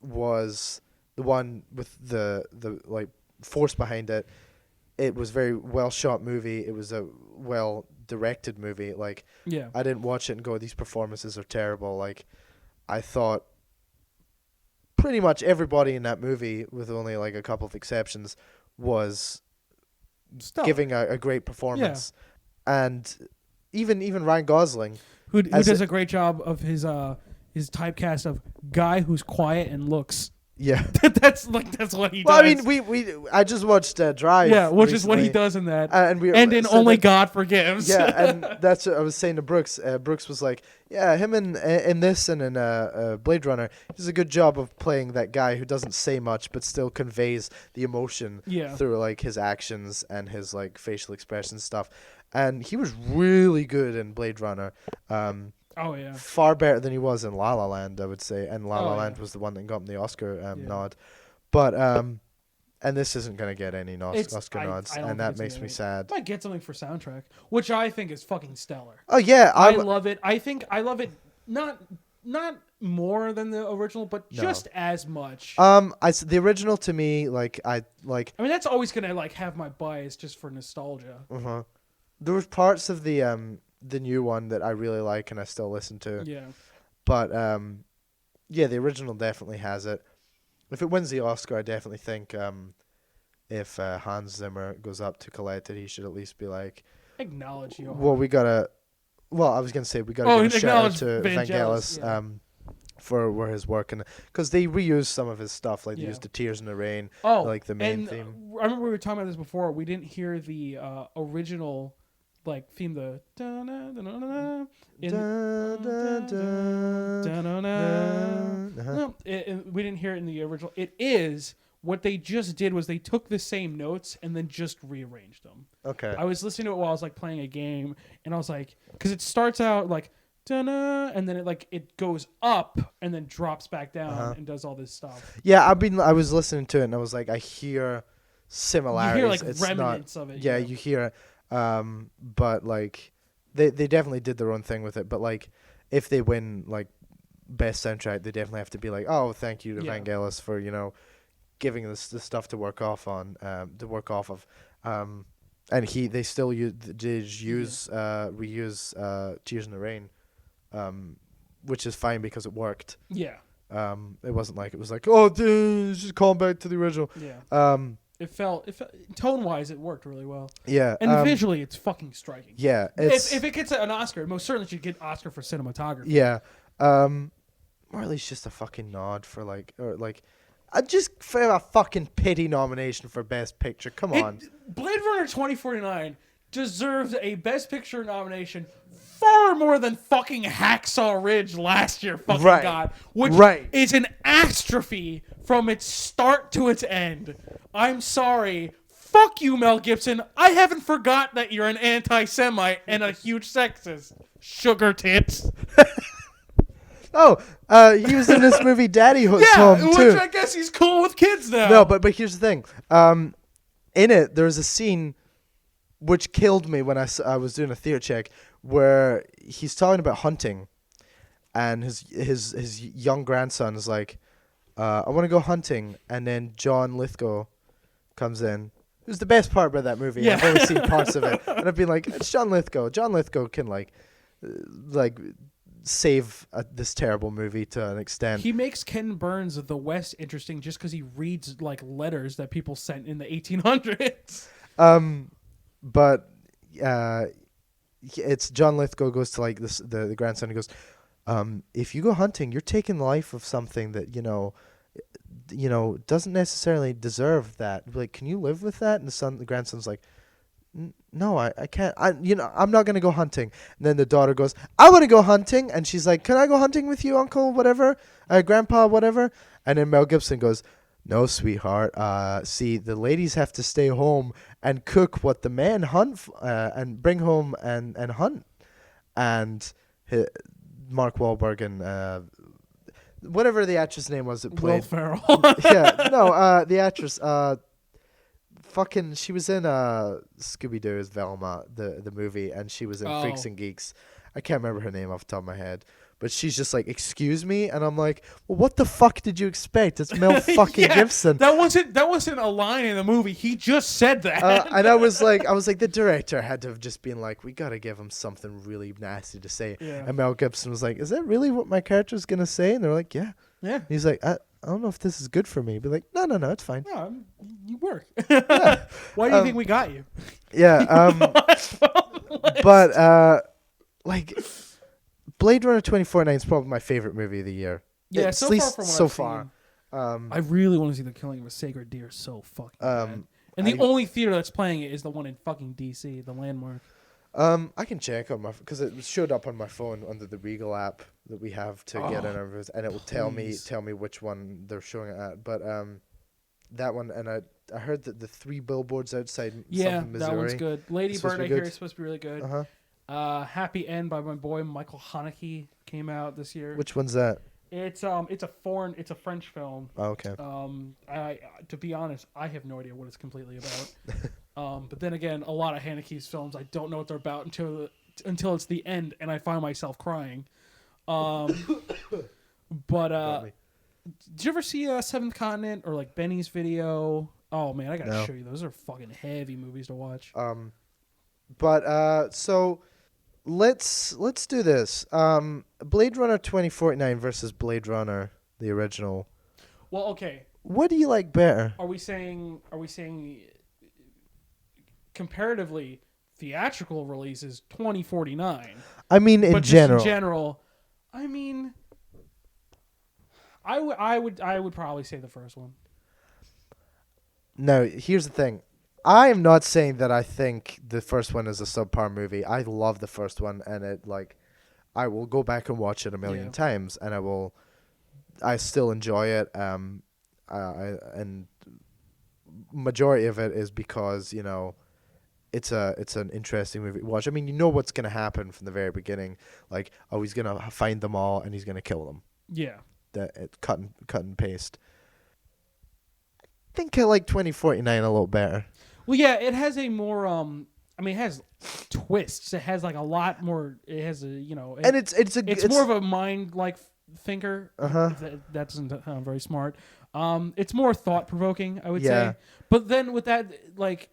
was the one with the like force behind it. It was a very well shot movie. It was a well directed movie. Like, I didn't watch it and go, these performances are terrible. Like, I thought pretty much everybody in that movie, with only like a couple of exceptions, was giving a great performance. And even Ryan Gosling, who does a great job of his typecast of guy who's quiet and looks. Yeah, that's what he does. Well, I mean, I just watched Drive. Yeah, which recently, is what he does in that, and in Only God Forgives. Yeah, and that's what I was saying to Brooks. Brooks was like, yeah, him in this and in Blade Runner, he does a good job of playing that guy who doesn't say much but still conveys the emotion through like his actions and his like facial expression stuff. And he was really good in Blade Runner. Oh yeah, far better than he was in La La Land, I would say. And La La Land was the one that got him the Oscar nod. But and this isn't gonna get any Oscar nods, and that makes me sad. Might get something for soundtrack, which I think is fucking stellar. Oh yeah, I love it. I think I love it not more than the original, but just as much. The original to me, like I mean, that's always gonna like have my bias just for nostalgia. There was parts of the new one that I really like and I still listen to. Yeah. But the original definitely has it. If it wins the Oscar, I definitely think if Hans Zimmer goes up to collect it, he should at least be like, acknowledge you. Well, I was gonna say we gotta give a shout out to Vangelis for where his work, and because they reused some of his stuff, like they used the Tears in the Rain, like the main theme. I remember we were talking about this before. We didn't hear the original like theme, the we didn't hear it in the original. It is what they just did was they took the same notes and then just rearranged them. Okay. I was listening to it while I was like playing a game, and I was like, because it starts out like and then it goes up and then drops back down and does all this stuff. Yeah, I was listening to it and I was like, I hear similarities. You hear like it's remnants of it. Yeah, you hear it. But like they definitely did their own thing with it. But like if they win like best soundtrack, they definitely have to be like, oh, thank you to Vangelis for giving us this stuff to work off of. And they still reuse Tears in the Rain, which is fine because it worked. Yeah. It wasn't like it was like, oh, dude, just call back to the original. Yeah. It felt tone wise, it worked really well. Yeah. And visually, it's fucking striking. Yeah. If it gets an Oscar, it most certainly should get Oscar for cinematography. Yeah. Or at least just a fucking nod for just for a fucking pity nomination for Best Picture. Come on. Blade Runner 2049 deserves a Best Picture nomination far more than fucking Hacksaw Ridge last year, fucking God. Which is an astrophe from its start to its end. I'm sorry. Fuck you, Mel Gibson. I haven't forgot that you're an anti-Semite and a huge sexist. Sugar tits. He was in this movie Daddy Home too. Which I guess he's cool with kids now. No, but here's the thing. In it, there's a scene which killed me when I was doing a theater check where he's talking about hunting, and his young grandson is like, I want to go hunting, and then John Lithgow comes in. It was the best part about that movie. Yeah. I've only seen parts of it, and I've been like, it's John Lithgow. John Lithgow can save this terrible movie to an extent. He makes Ken Burns of the West interesting just because he reads like letters that people sent in the 1800s. But it's John Lithgow goes to like this the grandson and goes, if you go hunting, you're taking the life of something that doesn't necessarily deserve that. Like, can you live with that? And the grandson's like, No, I can't. I'm not gonna go hunting. And then the daughter goes, I want to go hunting, and she's like, can I go hunting with you, uncle, whatever, grandpa, whatever? And then Mel Gibson goes, no, sweetheart. See, the ladies have to stay home and cook what the men and bring home and hunt. And Mark Wahlberg and whatever the actress name was that Will played. Ferrell. Yeah, no, the actress. Fucking, she was in Scooby Doo as Velma, the movie, and she was in Freaks and Geeks. I can't remember her name off the top of my head, but she's just like, excuse me, and I'm like, well, what the fuck did you expect? It's Mel fucking Gibson. That wasn't a line in the movie. He just said that. And I was like, the director had to have just been like, we gotta give him something really nasty to say. Yeah. And Mel Gibson was like, is that really what my character's gonna say? And they're like, yeah. Yeah. And he's like, I don't know if this is good for me. Be like, no, it's fine. No, you work. Yeah. Why do you think we got you? Yeah. But like, Blade Runner 2049 is probably my favorite movie of the year. Yeah, at so least far from what so I've far. I really want to see the killing of a sacred deer so fucking bad. And the only theater that's playing it is the one in fucking DC, the Landmark. I can check on because it showed up on my phone under the Regal app that we have to get in our, and it will tell me which one they're showing it at. But that one, and I heard that the 3 billboards outside something Missouri. That one's good. Lady Bird, I hear, is supposed to be really good. Uh-huh. Happy End by my boy Michael Haneke came out this year. Which one's that? It's a French film. Oh, okay. To be honest, I have no idea what it's completely about. But then again, a lot of Haneke's films, I don't know what they're about until it's the end, and I find myself crying. But did you ever see Seventh Continent or like Benny's Video? Oh man, I gotta show you. Those are fucking heavy movies to watch. So let's do this. Blade Runner 2049 versus Blade Runner the original. Well, okay. What do you like better? Are we saying comparatively theatrical releases 2049? I mean, in general. I mean, I would probably say the first one. No, here's the thing. I am not saying that I think the first one is a subpar movie. I love the first one, and I will go back and watch it a million times, and I still enjoy it. And majority of it is because it's an interesting movie to watch. I mean, you know what's gonna happen from the very beginning. Like, oh, he's gonna find them all and he's gonna kill them. Yeah. Cut and paste. I think I like 2049 a little better. Well, yeah, it has a more it has twists. It has like a lot more. It has and it's more of a mind like thinker. That doesn't sound very smart. It's more thought provoking, I would say. But then with that, like,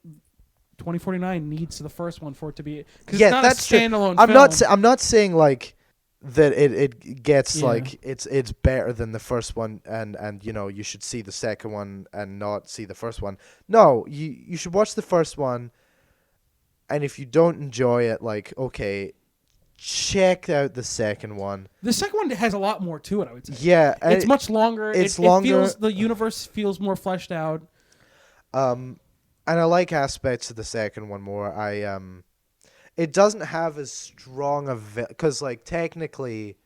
2049 needs the first one for it to be, because it's not a standalone film. I'm not saying like that it gets like it's better than the first one, and you should see the second one and not see the first one. No, you should watch the first one, and if you don't enjoy it, like, okay, check out the second one. The second one has a lot more to it, I would say. Yeah, it's much longer. It's longer. The universe feels more fleshed out. And I like aspects of the second one more. It doesn't have as strong a because like technically,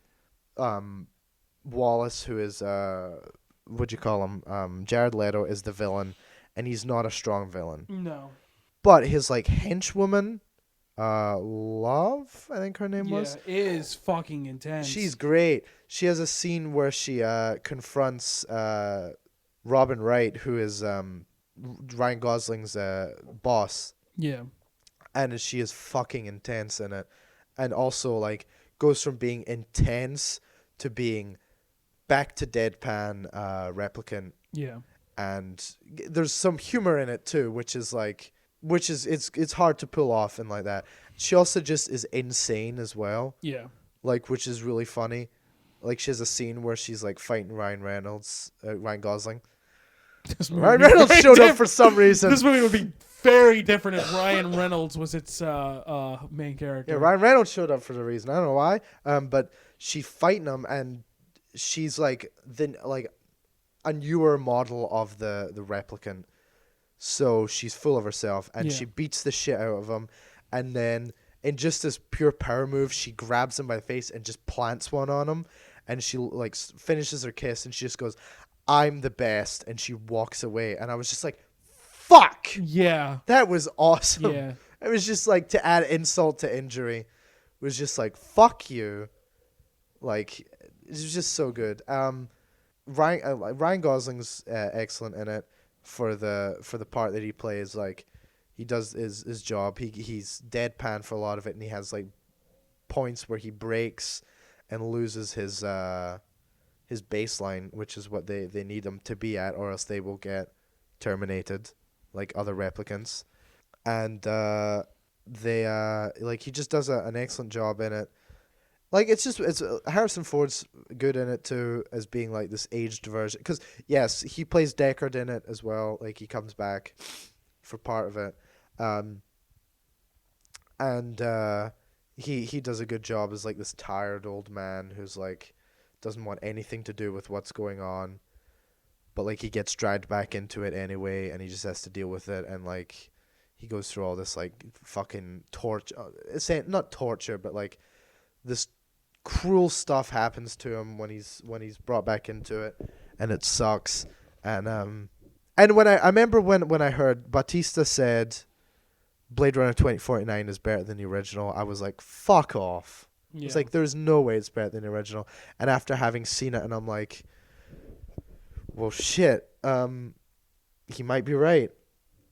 Wallace, who is what'd you call him? Jared Leto is the villain, and he's not a strong villain. No. But his like henchwoman, Love, I think her name was, is fucking intense. She's great. She has a scene where she confronts Robin Wright, who is Ryan Gosling's boss. Yeah. And she is fucking intense in it. And also, like, goes from being intense to being back to deadpan replicant. Yeah. And there's some humor in it, too, which is it's hard to pull off and like that. She also just is insane as well. Yeah. Like, which is really funny. Like, she has a scene where she's, like, fighting Ryan Gosling. Ryan Reynolds showed up for some reason. This movie would be very different if Ryan Reynolds was its main character. Yeah, Ryan Reynolds showed up for the reason. I don't know why. But she's fighting him, and she's like a newer model of the replicant. So she's full of herself, and Yeah. she beats the shit out of him, and then in just this pure power move, she grabs him by the face and just plants one on him, and she like finishes her kiss, and she just goes, "I'm the best," and she walks away, and I was just like, "Fuck!" Yeah. That was awesome. Yeah. It was just like, to add insult to injury, it was just like, "Fuck you!" Like, it was just so good. Ryan Gosling's excellent in it for the part that he plays. Like, he does his job. He's deadpan for a lot of it, and he has like points where he breaks and loses his baseline, which is what they need him to be at, or else they will get terminated, like other replicants. And they like, he just does an excellent job in it. Like, it's Harrison Ford's good in it too, as being like this aged version. Because yes, he plays Deckard in it as well. Like, he comes back for part of it, and he does a good job as like this tired old man who's like doesn't want anything to do with what's going on, but like he gets dragged back into it anyway, and he just has to deal with it. And like, he goes through all this like fucking torture. It's not torture, but like this cruel stuff happens to him when he's brought back into it, and it sucks. And when I remember when I heard Bautista said Blade Runner 2049 is better than the original, I was like, fuck off. Yeah. It's like, there's no way it's better than the original. And after having seen it, and I'm like, well, shit, he might be right.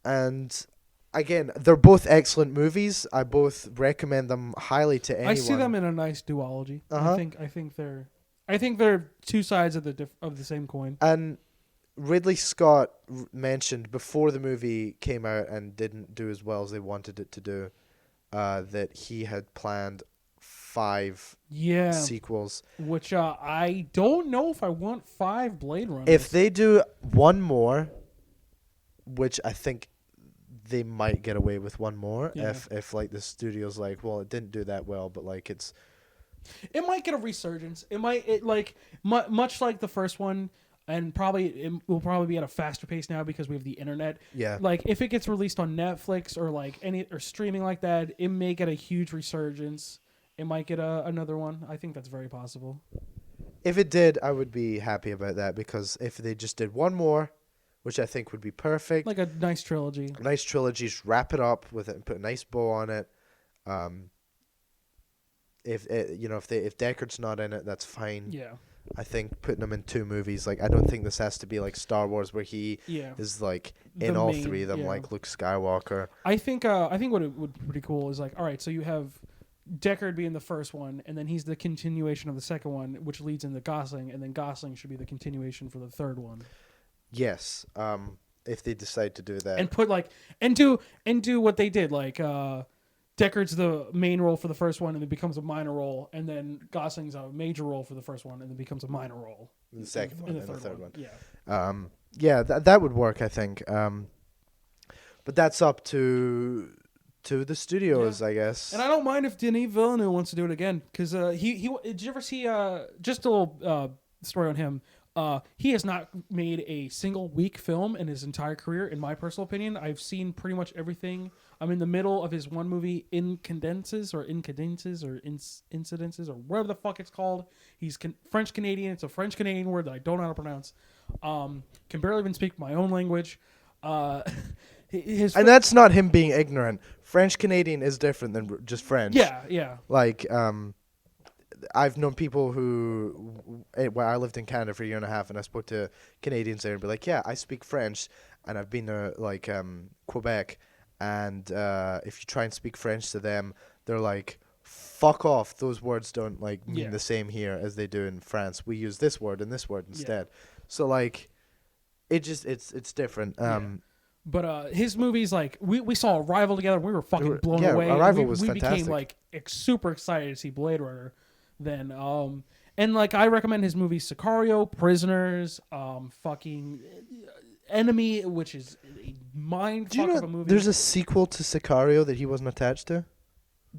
And again, they're both excellent movies. I both recommend them highly to anyone. I see them in a nice duology. Uh-huh. I think they're two sides of the same coin. And Ridley Scott mentioned before the movie came out and didn't do as well as they wanted it to do, that he had planned 5 sequels. Which I don't know if I want 5 Blade Runners. If they do one more, which I think they might get away with one more, if like the studio's like, well, it didn't do that well, but like it might get a resurgence. Much like the first one, and it will probably be at a faster pace now because we have the internet. Yeah. Like, if it gets released on Netflix or like or streaming like that, it may get a huge resurgence. It might get another one. I think that's very possible. If it did, I would be happy about that, because if they just did one more, which I think would be perfect, like a nice trilogy. Just wrap it up with it and put a nice bow on it. If Deckard's not in it, that's fine. Yeah. I think putting him in 2 movies, like, I don't think this has to be like Star Wars where he is like in all 3 of them, like Luke Skywalker. I think what it would be pretty cool is like, all right, so you have Deckard being the first one, and then he's the continuation of the second one, which leads into Gosling, and then Gosling should be the continuation for the third one. Yes, if they decide to do that, and put like and do what they did, like Deckard's the main role for the first one, and it becomes a minor role, and then Gosling's a major role for the first one, and then becomes a minor role in the second one, and the third one. Yeah, that would work, I think. But that's up to the studios, I guess. And I don't mind if Denis Villeneuve wants to do it again, because he did you ever see just a little story on him? He has not made a single weak film in his entire career, in my personal opinion. I've seen pretty much everything. I'm in the middle of his one movie, Incidences, or whatever the fuck it's called. He's French Canadian. It's a French Canadian word that I don't know how to pronounce. Can barely even speak my own language. And that's not him being ignorant. French Canadian is different than just French. Yeah. Like, I've known people where I lived in Canada for a year and a half, and I spoke to Canadians there and be like, yeah, I speak French, and I've been to like Quebec, and if you try and speak French to them, they're like, fuck off, those words don't like mean the same here as they do in France. We use this word and this word instead. So like, it's different. But his movies, like, we saw Arrival together, and we were fucking blown away. Arrival was we fantastic. became like super excited to see Blade Runner. Then and like, I recommend his movies Sicario, Prisoners, fucking Enemy, which is a mind fuck of a movie. There's a sequel to Sicario that he wasn't attached to?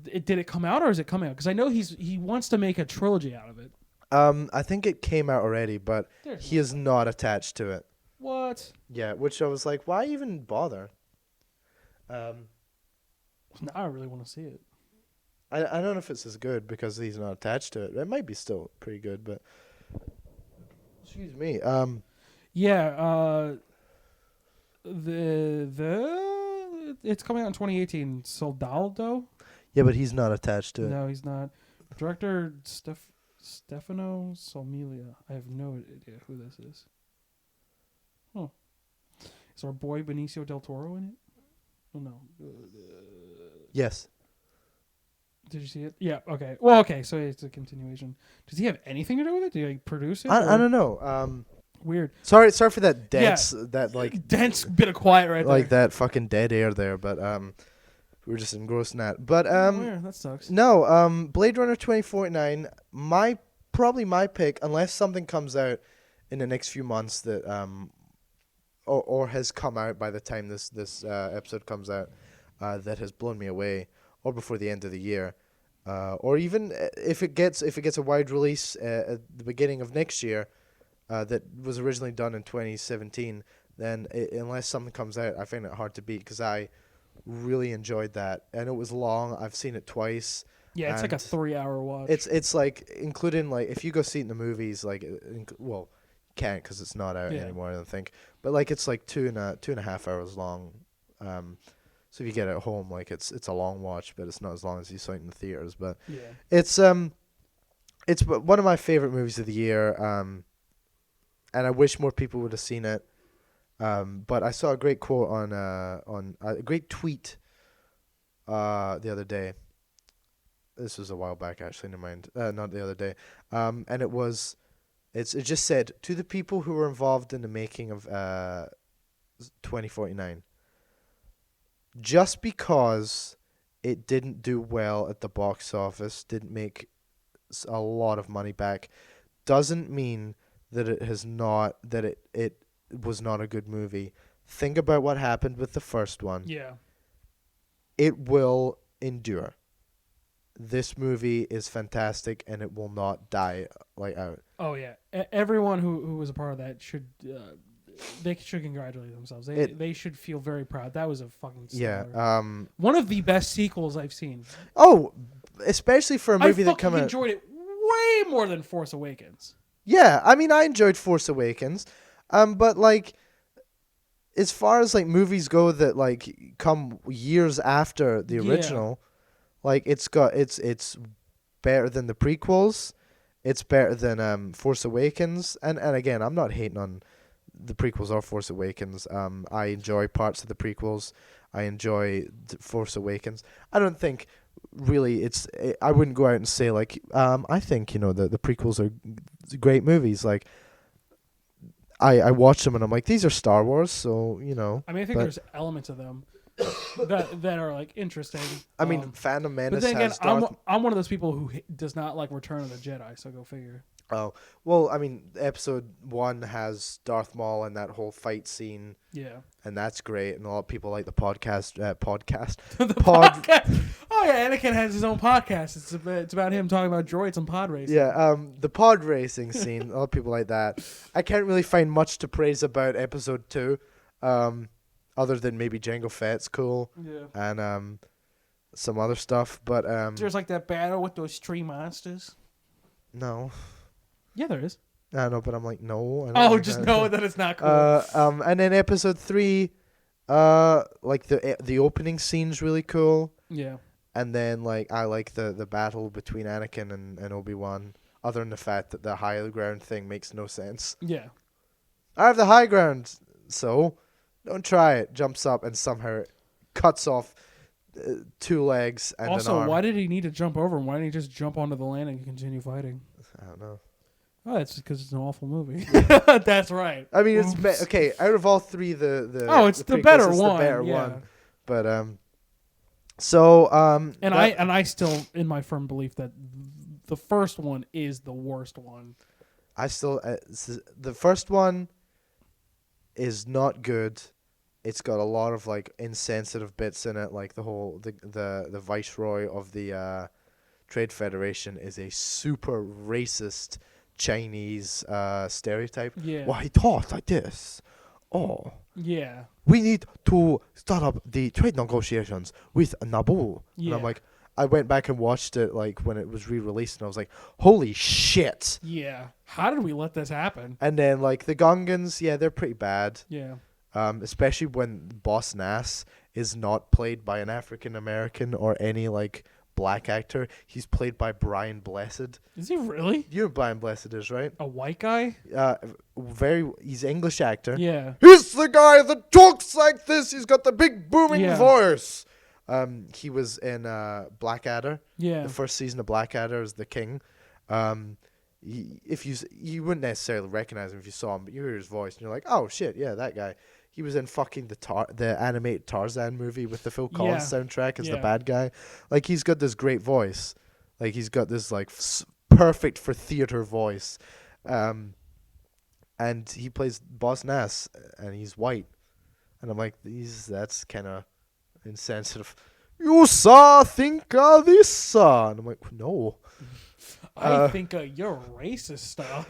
Did it come out, or is it coming out? Because I know he wants to make a trilogy out of it. I think it came out already, but he is not attached to it. What? what? Yeah, which I was like, why even bother? Now I really want to see it. I don't know if it's as good because he's not attached to it. It might be still pretty good, but excuse me. Yeah, it's coming out in 2018. Soldado? Yeah, but he's not attached to it. No, he's not. Director Stefano Solmilia. I have no idea who this is. Huh. Is our boy Benicio del Toro in it? Oh no. Yes. Did you see it? Yeah. Okay. Well, okay. So it's a continuation. Does he have anything to do with it? Do he produce it? I don't know. Weird. Sorry for that dense, that like dense bit of quiet right like there. that fucking dead air there, but we were just engrossed in that. But Weird. That sucks. no, Blade Runner 2049, probably my pick, unless something comes out in the next few months that or has come out by the time this episode comes out, that has blown me away, or before the end of the year, or even if it gets a wide release at the beginning of next year. That was originally done in 2017, then unless something comes out, I find it hard to beat because I really enjoyed that. And it was long. I've seen it twice. Yeah, it's like a 3-hour watch. It's like, including, like, if you go see it in the movies, like, well, you can't because it's not out anymore, I don't think. But, like, it's like 2.5 hours long. So if you get it at home, like, it's a long watch, but it's not as long as you saw it in the theaters. But yeah. it's one of my favorite movies of the year. And I wish more people would have seen it. But I saw a great quote on a great tweet the other day. This was a while back, actually. Never mind. Not the other day. And it just said, to the people who were involved in the making of 2049, just because it didn't do well at the box office, didn't make a lot of money back, doesn't mean that it was not a good movie. Think about what happened with the first one. Yeah. It will endure. This movie is fantastic, and it will not die out. Oh yeah. Everyone who was a part of that should they should congratulate themselves. They should feel very proud. That was a fucking stellar. Yeah. One of the best sequels I've seen. Oh, especially for a movie that came out. I enjoyed it way more than Force Awakens. Yeah, I mean, I enjoyed Force Awakens, but like, as far as like movies go that like come years after the original, like it's better than the prequels, it's better than Force Awakens, and again, I'm not hating on the prequels or Force Awakens. I enjoy parts of the prequels. I enjoy Force Awakens. I don't think really I wouldn't go out and say like I think the prequels are great movies. Like I watch them and I'm like, these are Star Wars, so I mean, I think there's elements of them that are like interesting. I mean, Phantom Menace. But then again, I'm one of those people who does not like Return of the Jedi, so go figure. Oh well, I mean, Episode 1 has Darth Maul and that whole fight scene. Yeah, and that's great, and a lot of people like the podcast. the podcast. Oh yeah, Anakin has his own podcast. It's about him talking about droids and pod racing. Yeah, the pod racing scene. A lot of people like that. I can't really find much to praise about Episode 2, other than maybe Jango Fett's cool. Yeah, and some other stuff, but there's like that battle with those tree monsters. No. Yeah, there is. I know, but I'm like, no. Just know that it's not cool. And then Episode 3, like the opening scene's really cool. Yeah. And then like I like the battle between Anakin and Obi-Wan, other than the fact that the high ground thing makes no sense. Yeah. I have the high ground, so don't try it. Jumps up and somehow cuts off 2 legs and an arm. Why did he need to jump over him? Why didn't he just jump onto the landing and continue fighting? I don't know. Oh, that's because it's an awful movie. That's right. I mean, it's okay. Out of all 3, it's the better one. The better yeah. one. But I still in my firm belief that the first one is the worst one. I still the first one is not good. It's got a lot of like insensitive bits in it, like the whole the viceroy of the Trade Federation is a super racist Chinese stereotype. Yeah. Well, he talks like this. oh, Yeah. we need to start up the trade negotiations with Naboo. Yeah. And I'm like, I went back and watched it like when it was re-released, and I was like, holy shit. Yeah. How did we let this happen? And then like the Gungans, yeah, they're pretty bad. Yeah. Especially when Boss Nass is not played by an African American or any like black actor. He's played by Brian Blessed. Is he really? You know who Brian Blessed is, right? A white guy? He's an English actor. Yeah. He's the guy that talks like this. He's got the big booming Yeah. voice. He was in Blackadder. Yeah. The first season of Blackadder as the king. You wouldn't necessarily recognize him if you saw him, but you hear his voice and you're like, oh shit, yeah, that guy. He was in fucking the animated Tarzan movie with the Phil Collins soundtrack as the bad guy. Like, he's got this great voice. Like, he's got this like perfect for theater voice. And he plays Boss Nass, and he's white. And I'm like, that's kind of insensitive. You think this, sir? And I'm like, no. I think you're racist stuff.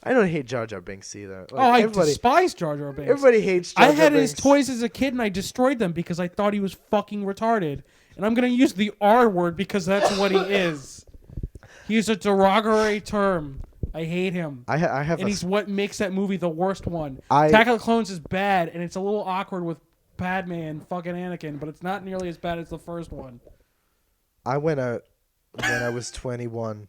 I don't hate Jar Jar Binks either. Like, I despise Jar Jar Binks. Everybody hates Jar Jar I had Binks. his toys as a kid and I destroyed them because I thought he was fucking retarded. And I'm going to use the R word because that's what he is. He's a derogatory term. I hate him. I have and he's what makes that movie the worst one. I- Attack of the Clones is bad and it's a little awkward with Padme and fucking Anakin, but it's not nearly as bad as the first one. I went out when I was 21.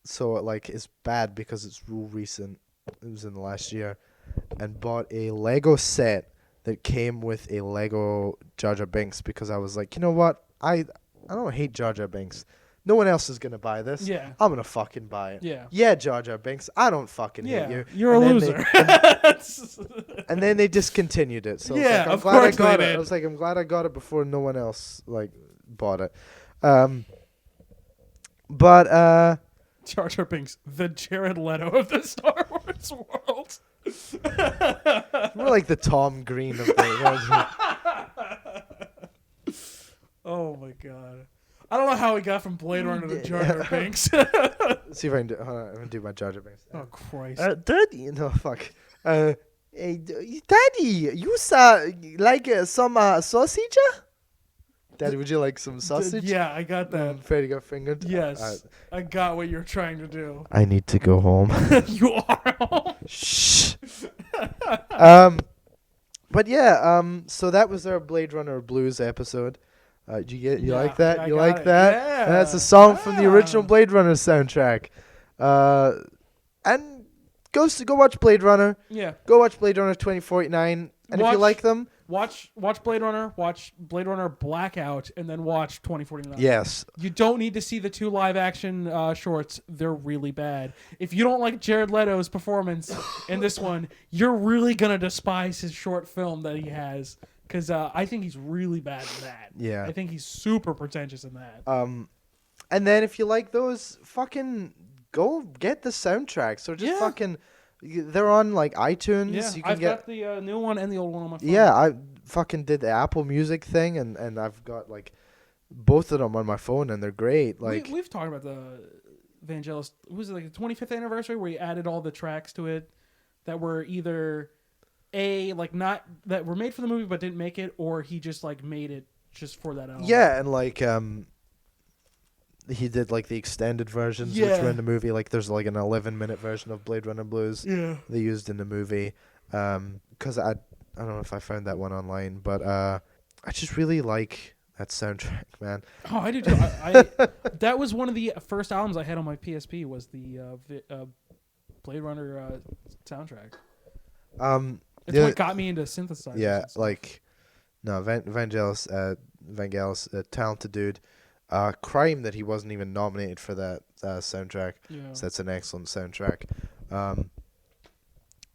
So like it's bad because it's real recent. It was in the last year, and bought a Lego set that came with a Lego Jar Jar Binks because I was like, you know what? I don't hate Jar Jar Binks. No one else is gonna buy this. Yeah. I'm gonna fucking buy it. Yeah. Yeah, Jar Jar Binks. I don't fucking hate you. You're a And then loser. and then they discontinued it. So Yeah, I was like, I'm of glad I course got they it. did. I was like, I'm glad I got it before no one else like bought it. But Jar Jar Binks, the Jared Leto of the Star Wars world. more like the Tom Green of the. Oh my god. I don't know how we got from Blade Runner to Jar Jar Binks. Let's see if I can do. Hold on, I'm gonna do my Jar Jar Binks. Oh Christ. Daddy, no fuck. Hey, Daddy, you saw like some sausage? Daddy, would you like some sausage? Yeah, I got that. Freddy got fingered. Yes. I got what you're trying to do. I need to go home. You are. Shh. But yeah, so that was our Blade Runner Blues episode. Did you get? You Yeah, like that? I You got like it. that? Yeah. That's a song from the Yeah. original Blade Runner soundtrack. And go watch Blade Runner. Yeah. Go watch Blade Runner 2049. And if you Watch- like them, Watch Blade Runner, watch Blade Runner Blackout, and then watch 2049. yes. You don't need to see the 2 live action shorts. They're really bad. If you don't like Jared Leto's performance in this one, you're really going to despise his short film that he has. Because I think he's really bad in that. Yeah. I think he's super pretentious in that. And then if you like those, fucking go get the soundtracks. Or just Yeah. fucking, they're on like iTunes. Yeah, You can I've get. got the new one and the old one on my phone. Yeah, I fucking did the Apple Music thing, and I've got like both of them on my phone, and they're great. Like, we've talked about the Vangelis. Was it like the 25th anniversary where he added all the tracks to it that were either not that were made for the movie but didn't make it, or he just like made it just for that album. yeah, and like he did like the extended versions which Yeah. were in the movie. Like, there's like an 11-minute version of Blade Runner Blues Yeah. they used in the movie. Because I don't know if I found that one online, but I just really like that soundtrack, man. Oh, I do too. I that was one of the first albums I had on my PSP was the Blade Runner soundtrack. It's Yeah, what got me into synthesizers. yeah, and stuff. like no, Vangelis, a talented dude. Crime that he wasn't even nominated for that soundtrack. Yeah. So that's an excellent soundtrack.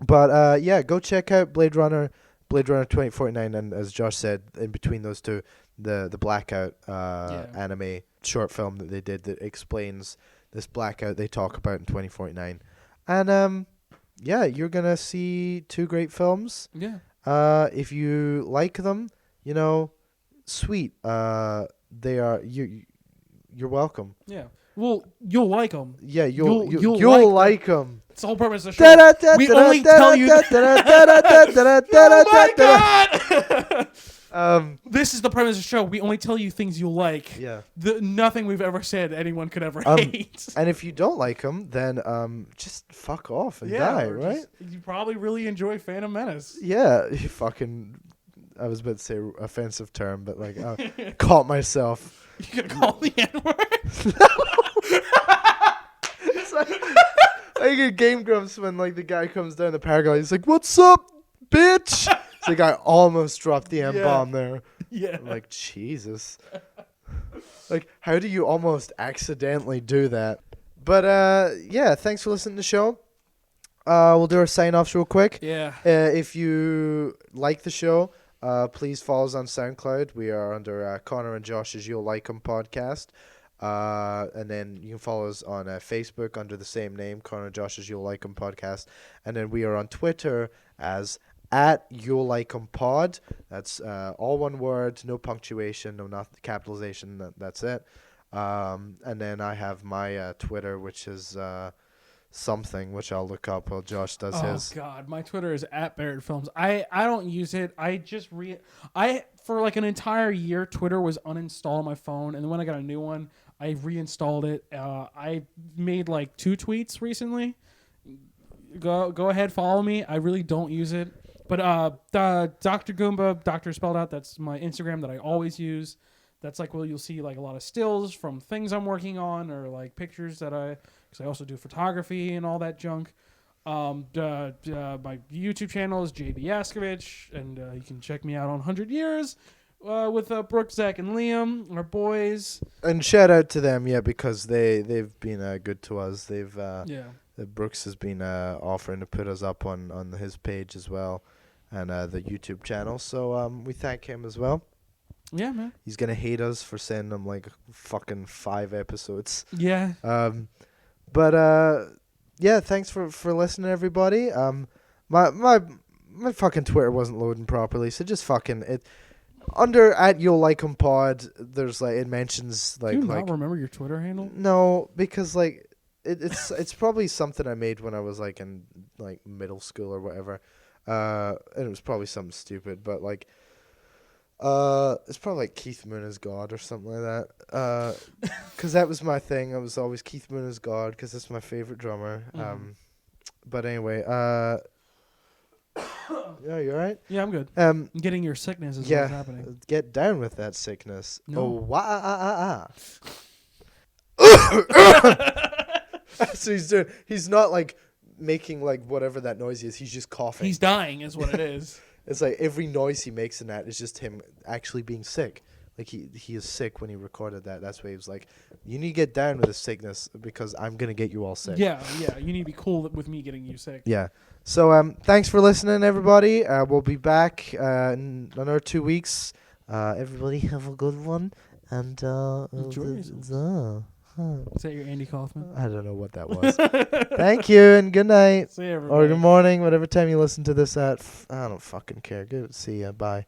But yeah, go check out Blade Runner 2049, and as Josh said, in between those two, the Blackout anime short film that they did that explains this blackout they talk about in 2049. And yeah, you're gonna see 2 great films. Yeah. If you like them, you know, sweet. They are you're welcome. Yeah. Well, you'll like them. Yeah, You'll you'll like them. It's the whole purpose of the show. We only tell you. Oh my god! This is the premise of the show. We only tell you things you like. Yeah. Nothing we've ever said anyone could ever hate. And if you don't like them, then just fuck off and die, right? You probably really enjoy Phantom Menace. Yeah, you fucking. I was about to say offensive term, but like I caught myself. You gonna call the N-word? It's like a Game Grumps when like the guy comes down the paraglide. He's like, "What's up, bitch?" It's like I almost dropped the M-bomb there. Yeah. I'm like, Jesus. Like, how do you almost accidentally do that? But yeah, thanks for listening to the show. We'll do our sign-offs real quick. Yeah. If you like the show, please follow us on SoundCloud. We are under Conor and Josh's You'll Like 'Em podcast. And then you can follow us on Facebook under the same name, Conor and Josh's You'll Like 'Em podcast. And then we are on Twitter as @You'll Like 'Em pod. That's all one word, no punctuation, no not capitalization. That's it. And then I have my Twitter, which is something which I'll look up while Josh does his. Oh god, my Twitter is @BarrettFilms. I don't use it. I just for like an entire year Twitter was uninstalled on my phone, and then when I got a new one, I reinstalled it. I made like 2 tweets recently. Go ahead, follow me. I really don't use it. But Dr. Goomba, Doctor spelled out, that's my Instagram that I always use. That's like, well, you'll see like a lot of stills from things I'm working on, or like pictures that because I also do photography and all that junk. My YouTube channel is JB Yaskovich, and you can check me out on 100 Years with Brooke, Zach, and Liam, our boys. And shout out to them, yeah, because they've been good to us. They've Brooks has been offering to put us up on his page as well, and the YouTube channel. So we thank him as well. Yeah, man. He's gonna hate us for sending him like fucking 5 episodes. Yeah. But yeah, thanks for listening, everybody. My fucking Twitter wasn't loading properly, so just fucking it. Under @You'll Like 'Em pod, there's like it mentions like. Do you like not remember your Twitter handle? No, because like it's probably something I made when I was like in like middle school or whatever, and it was probably something stupid, but like. It's probably like Keith Moon is God or something like that. Because that was my thing. I was always Keith Moon is God because that's my favorite drummer. But anyway, yeah, you alright? Yeah, I'm good. Getting your sickness is what's happening. Get down with that sickness. No. So he's doing. He's not like making like whatever that noise is. He's just coughing. He's dying, is what it is. It's like every noise he makes in that is just him actually being sick. Like he is sick when he recorded that. That's why he was like, "You need to get down with the sickness because I'm gonna get you all sick." Yeah. You need to be cool with me getting you sick. Yeah. So thanks for listening, everybody. We'll be back in another 2 weeks. Everybody have a good one and enjoy yourself. Is that your Andy Kaufman? I don't know what that was. Thank you and good night. See you, everybody. Or good morning, whatever time you listen to this at. I don't fucking care. Good. See ya. Bye.